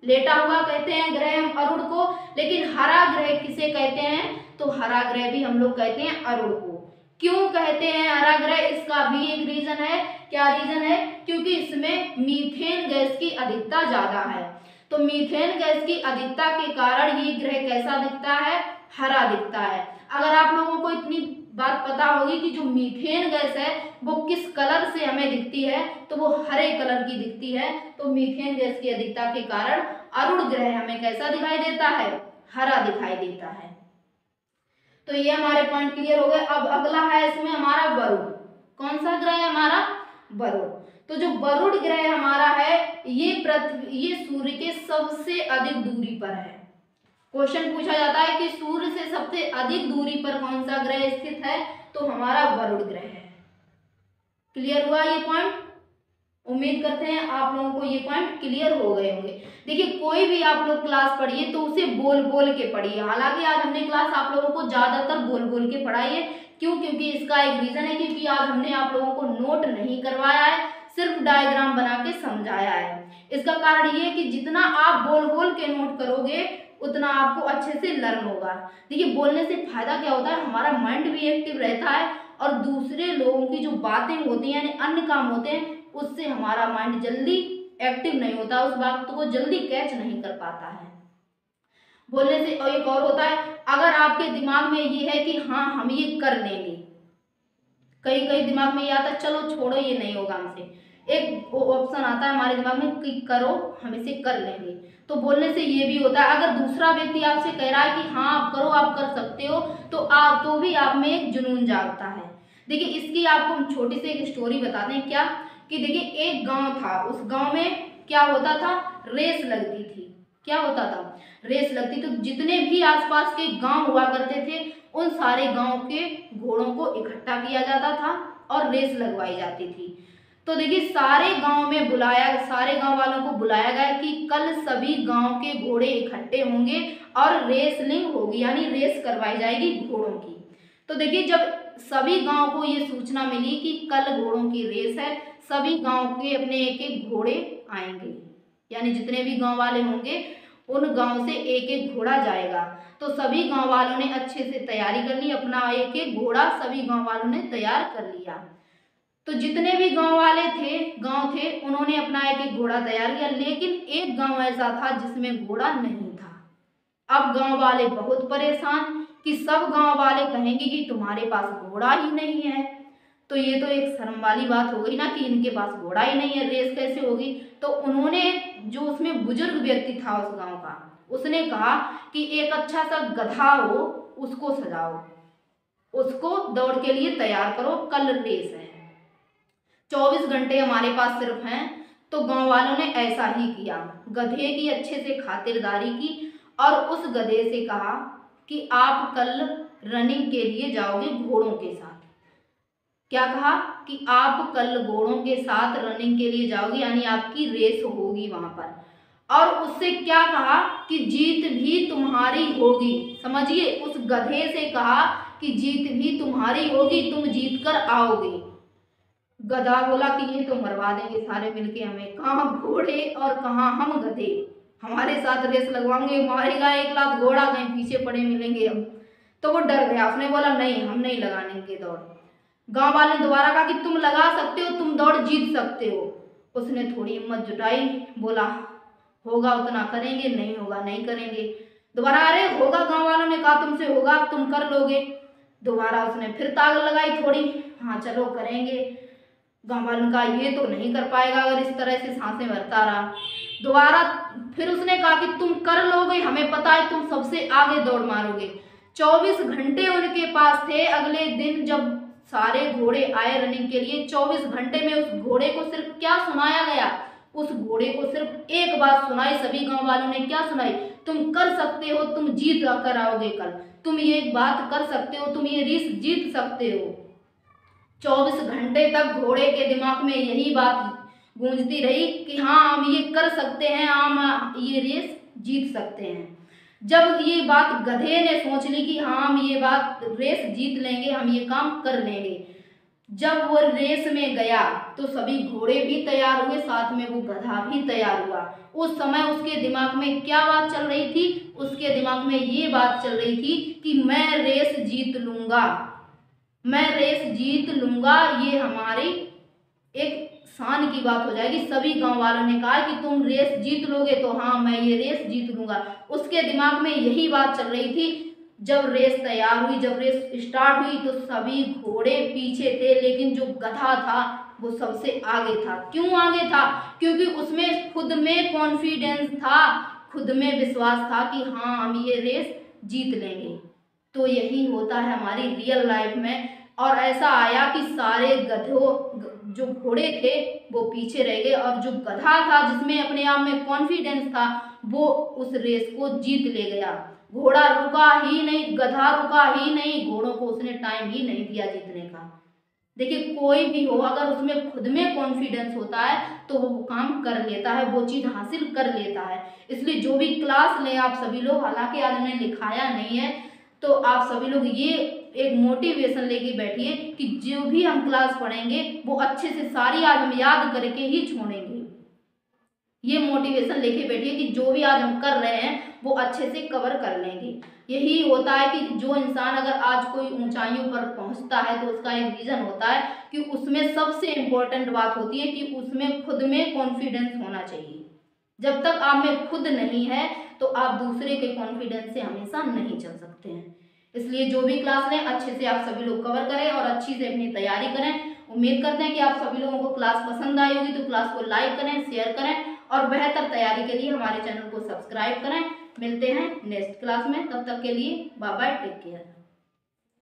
लेटा हुआ कहते हैं ग्रह हम अरुण को, लेकिन हरा ग्रह किसे कहते हैं, तो हरा ग्रह भी हम लोग कहते हैं अरुण को। क्यों कहते हैं हरा ग्रह, इसका भी एक रीजन है। क्या रीजन है, क्योंकि इसमें मीथेन गैस की अधिकता ज्यादा है। तो मीथेन गैस की अधिकता के कारण ये ग्रह कैसा दिखता है, हरा दिखता है। अगर आप लोगों को इतनी बात पता होगी कि जो मीथेन गैस है वो किस कलर से हमें दिखती है, तो वो हरे कलर की दिखती है। तो मीथेन गैस की अधिकता के कारण अरुण ग्रह हमें कैसा दिखाई देता है, हरा दिखाई देता है। तो ये हमारे पॉइंट क्लियर हो गए। अब अगला है इसमें हमारा वरुण। कौन सा ग्रह है हमारा, वरुण। तो जो वरुण ग्रह हमारा है ये सूर्य के सबसे अधिक दूरी पर है। क्वेश्चन पूछा जाता है कि सूर्य से सबसे अधिक दूरी पर कौन सा ग्रह स्थित है, तो हमारा वरुण ग्रह है। क्लियर हुआ ये पॉइंट, उम्मीद करते हैं आप लोगों को ये पॉइंट क्लियर हो गए होंगे। देखिए कोई भी आप लोग क्लास पढ़िए तो उसे बोल बोल के पढ़िए। हालांकि आज हमने क्लास आप लोगों को ज्यादातर बोल बोल के पढ़ाई है। क्यों, क्योंकि इसका एक रीजन है, क्योंकि आज हमने आप लोगों को नोट नहीं करवाया है, सिर्फ डायग्राम बना के समझाया है। इसका कारण ये है कि जितना आप बोल बोल के नोट करोगे उतना आपको अच्छे से लर्न होगा। देखिए बोलने से फायदा क्या होता है, हमारा माइंड भी एक्टिव रहता है और दूसरे लोगों की जो बातें होती हैं यानी अन्य काम होते हैं उससे हमारा माइंड जल्दी एक्टिव नहीं होता, उस बात को जल्दी कैच नहीं कर पाता है बोलने से। और एक और होता है, अगर आपके दिमाग में ये है कि हाँ हम ये कर लेंगे, कई कई दिमाग में ये आता है चलो छोड़ो ये नहीं होगा हमसे, एक ऑप्शन आता है हमारे दिमाग में कि करो हम इसे कर लेंगे। तो बोलने से ये भी होता है, अगर दूसरा व्यक्ति आपसे कह रहा है कि हाँ आप करो आप कर सकते हो, तो भी आप में एक जुनून जागता है। देखिए इसकी आपको हम छोटी सी एक स्टोरी बताते हैं। क्या कि देखिए एक गांव था, उस गांव में क्या होता था, रेस लगती थी। क्या होता था, रेस लगती। तो जितने भी आसपास के गांव हुआ करते थे उन सारे गांव के घोड़ों को इकट्ठा किया जाता था और रेस लगवाई जाती थी। तो देखिए सारे गांव वालों को बुलाया गया कि कल सभी गांव के घोड़े इकट्ठे होंगे और रेसलिंग होगी, यानी रेस करवाई जाएगी घोड़ों की। तो देखिए जब सभी गांव को ये सूचना मिली कि कल घोड़ों की रेस है, सभी गांव के अपने एक एक घोड़े आएंगे, यानी जितने भी गांव वाले होंगे उन गांव से एक एक घोड़ा जाएगा। तो सभी गांव वालों ने अच्छे से तैयारी कर ली, अपना एक एक घोड़ा सभी गांव वालों ने तैयार कर लिया। तो जितने भी गांव थे उन्होंने अपना एक एक घोड़ा तैयार किया, लेकिन एक गांव ऐसा था जिसमें घोड़ा नहीं था। अब गांव वाले बहुत परेशान कि सब गांव वाले कहेंगे कि तुम्हारे पास घोड़ा ही नहीं है। तो ये तो एक शर्म वाली बात हो गई ना कि इनके पास घोड़ा ही नहीं है, रेस कैसे होगी। तो उन्होंने, जो उसमें बुजुर्ग व्यक्ति था उस गांव का, उसने कहा कि एक अच्छा सा गधा हो उसको सजाओ, उसको दौड़ के लिए तैयार करो, कल रेस है, 24 घंटे हमारे पास सिर्फ हैं। तो गांव वालों ने ऐसा ही किया, गधे की अच्छे से खातिरदारी की और उस गधे से कहा कि आप कल रनिंग के लिए जाओगे घोड़ों के साथ। क्या कहा कि आप कल घोड़ों के साथ रनिंग के लिए जाओगे, यानी आपकी रेस होगी वहां पर। और उससे क्या कहा कि जीत भी तुम्हारी होगी। समझिए, उस गधे से कहा कि जीत भी तुम्हारी होगी, तुम जीत कर आओगे। गधा बोला कि ये तो मरवा देंगे सारे मिलके हमें, कहाँ घोड़े और कहाँ हम गधे, हमारे साथ रेस लगवाएंगे, मारेगा एक लाख घोड़ा, कहीं पीछे पड़े मिलेंगे हम। तो वो डर गया, उसने बोला नहीं हम नहीं लगाने दौड़। गांव वाले ने दोबारा कहा कि तुम लगा सकते हो, तुम दौड़ जीत सकते हो। उसने थोड़ी हिम्मत जुटाई, बोला होगा उतना करेंगे, नहीं होगा नहीं करेंगे। दोबारा अरे होगा, गांव वालों ने कहा तुमसे होगा, तुम कर लोगे। दोबारा उसने फिर ताकत लगाई थोड़ी, हाँ चलो करेंगे। गांव वालों ने कहा ये तो नहीं कर पाएगा अगर इस तरह से सांसें भरता रहा। दोबारा फिर उसने कहा कि तुम कर लोगे, हमें पता है तुम सबसे आगे दौड़ मारोगे। 24 घंटे उनके पास थे। अगले दिन जब सारे घोड़े आए रनिंग के लिए, 24 घंटे में उस घोड़े को सिर्फ क्या सुनाया गया, उस घोड़े को सिर्फ एक बात सुनाई। सभी गांव वालों ने क्या सुनाई, तुम कर सकते हो, तुम जीत कर आओगे कल, तुम ये बात कर सकते हो, तुम ये रेस जीत सकते हो। 24 घंटे तक घोड़े के दिमाग में यही बात गूंजती रही कि हाँ हम ये कर सकते हैं, हम ये रेस जीत सकते हैं। जब ये बात गधे ने सोच ली कि हाँ हम ये बात रेस जीत लेंगे, हम ये काम कर लेंगे, जब वो रेस में गया तो सभी घोड़े भी तैयार हुए, साथ में वो गधा भी तैयार हुआ। उस समय उसके दिमाग में क्या बात चल रही थी? उसके दिमाग में ये बात चल रही थी कि मैं रेस जीत लूंगा, मैं रेस जीत लूंगा, ये हमारी एक शान की बात हो जाएगी। सभी गांव वालों ने कहा कि तुम रेस जीत लोगे, तो हाँ मैं ये रेस जीत लूंगा। उसके दिमाग में यही बात चल रही थी। जब रेस तैयार हुई, जब रेस स्टार्ट हुई, तो सभी घोड़े पीछे थे, लेकिन जो गधा था वो सबसे आगे था। क्यों आगे था? क्योंकि उसमें खुद में कॉन्फिडेंस था, खुद में विश्वास था कि हाँ हम ये रेस जीत लेंगे। तो यही होता है हमारी रियल लाइफ में। और ऐसा आया कि सारे गधों जो घोड़े थे वो पीछे रह गए, और जो गधा था जिसमें अपने आप में कॉन्फिडेंस था वो उस रेस को जीत ले गया। घोड़ा रुका ही नहीं, गधा रुका ही नहीं, घोड़ों को उसने टाइम ही नहीं दिया जीतने का। देखिए कोई भी हो, अगर उसमें खुद में कॉन्फिडेंस होता है तो वो काम कर लेता है, वो चीज़ हासिल कर लेता है। इसलिए जो भी क्लास लें आप सभी लोग, हालांकि आज हमने लिखाया नहीं है, तो आप सभी लोग ये एक मोटिवेशन लेके बैठिए कि जो भी हम क्लास पढ़ेंगे वो अच्छे से सारी आज हम याद करके ही छोड़ेंगे। ये मोटिवेशन लेके बैठिए कि जो भी आज हम कर रहे हैं वो अच्छे से कवर कर लेंगे। यही होता है कि जो इंसान अगर आज कोई ऊंचाइयों पर पहुंचता है तो उसका एक रीज़न होता है कि उसमें सबसे इम्पोर्टेंट बात होती है कि उसमें खुद में कॉन्फिडेंस होना चाहिए। जब तक आप में खुद नहीं है तो आप दूसरे के कॉन्फिडेंस से हमेशा नहीं चल सकते हैं। इसलिए जो भी क्लास लें अच्छे से आप सभी लोग कवर करें और अच्छी से अपनी तैयारी करें। उम्मीद करते हैं कि आप सभी लोगों को क्लास पसंद आई होगी, तो क्लास को लाइक करें, शेयर करें और बेहतर तैयारी के लिए हमारे चैनल को सब्सक्राइब करें। मिलते हैं नेक्स्ट क्लास में, तब तक के लिए बाय बाय, टेक केयर।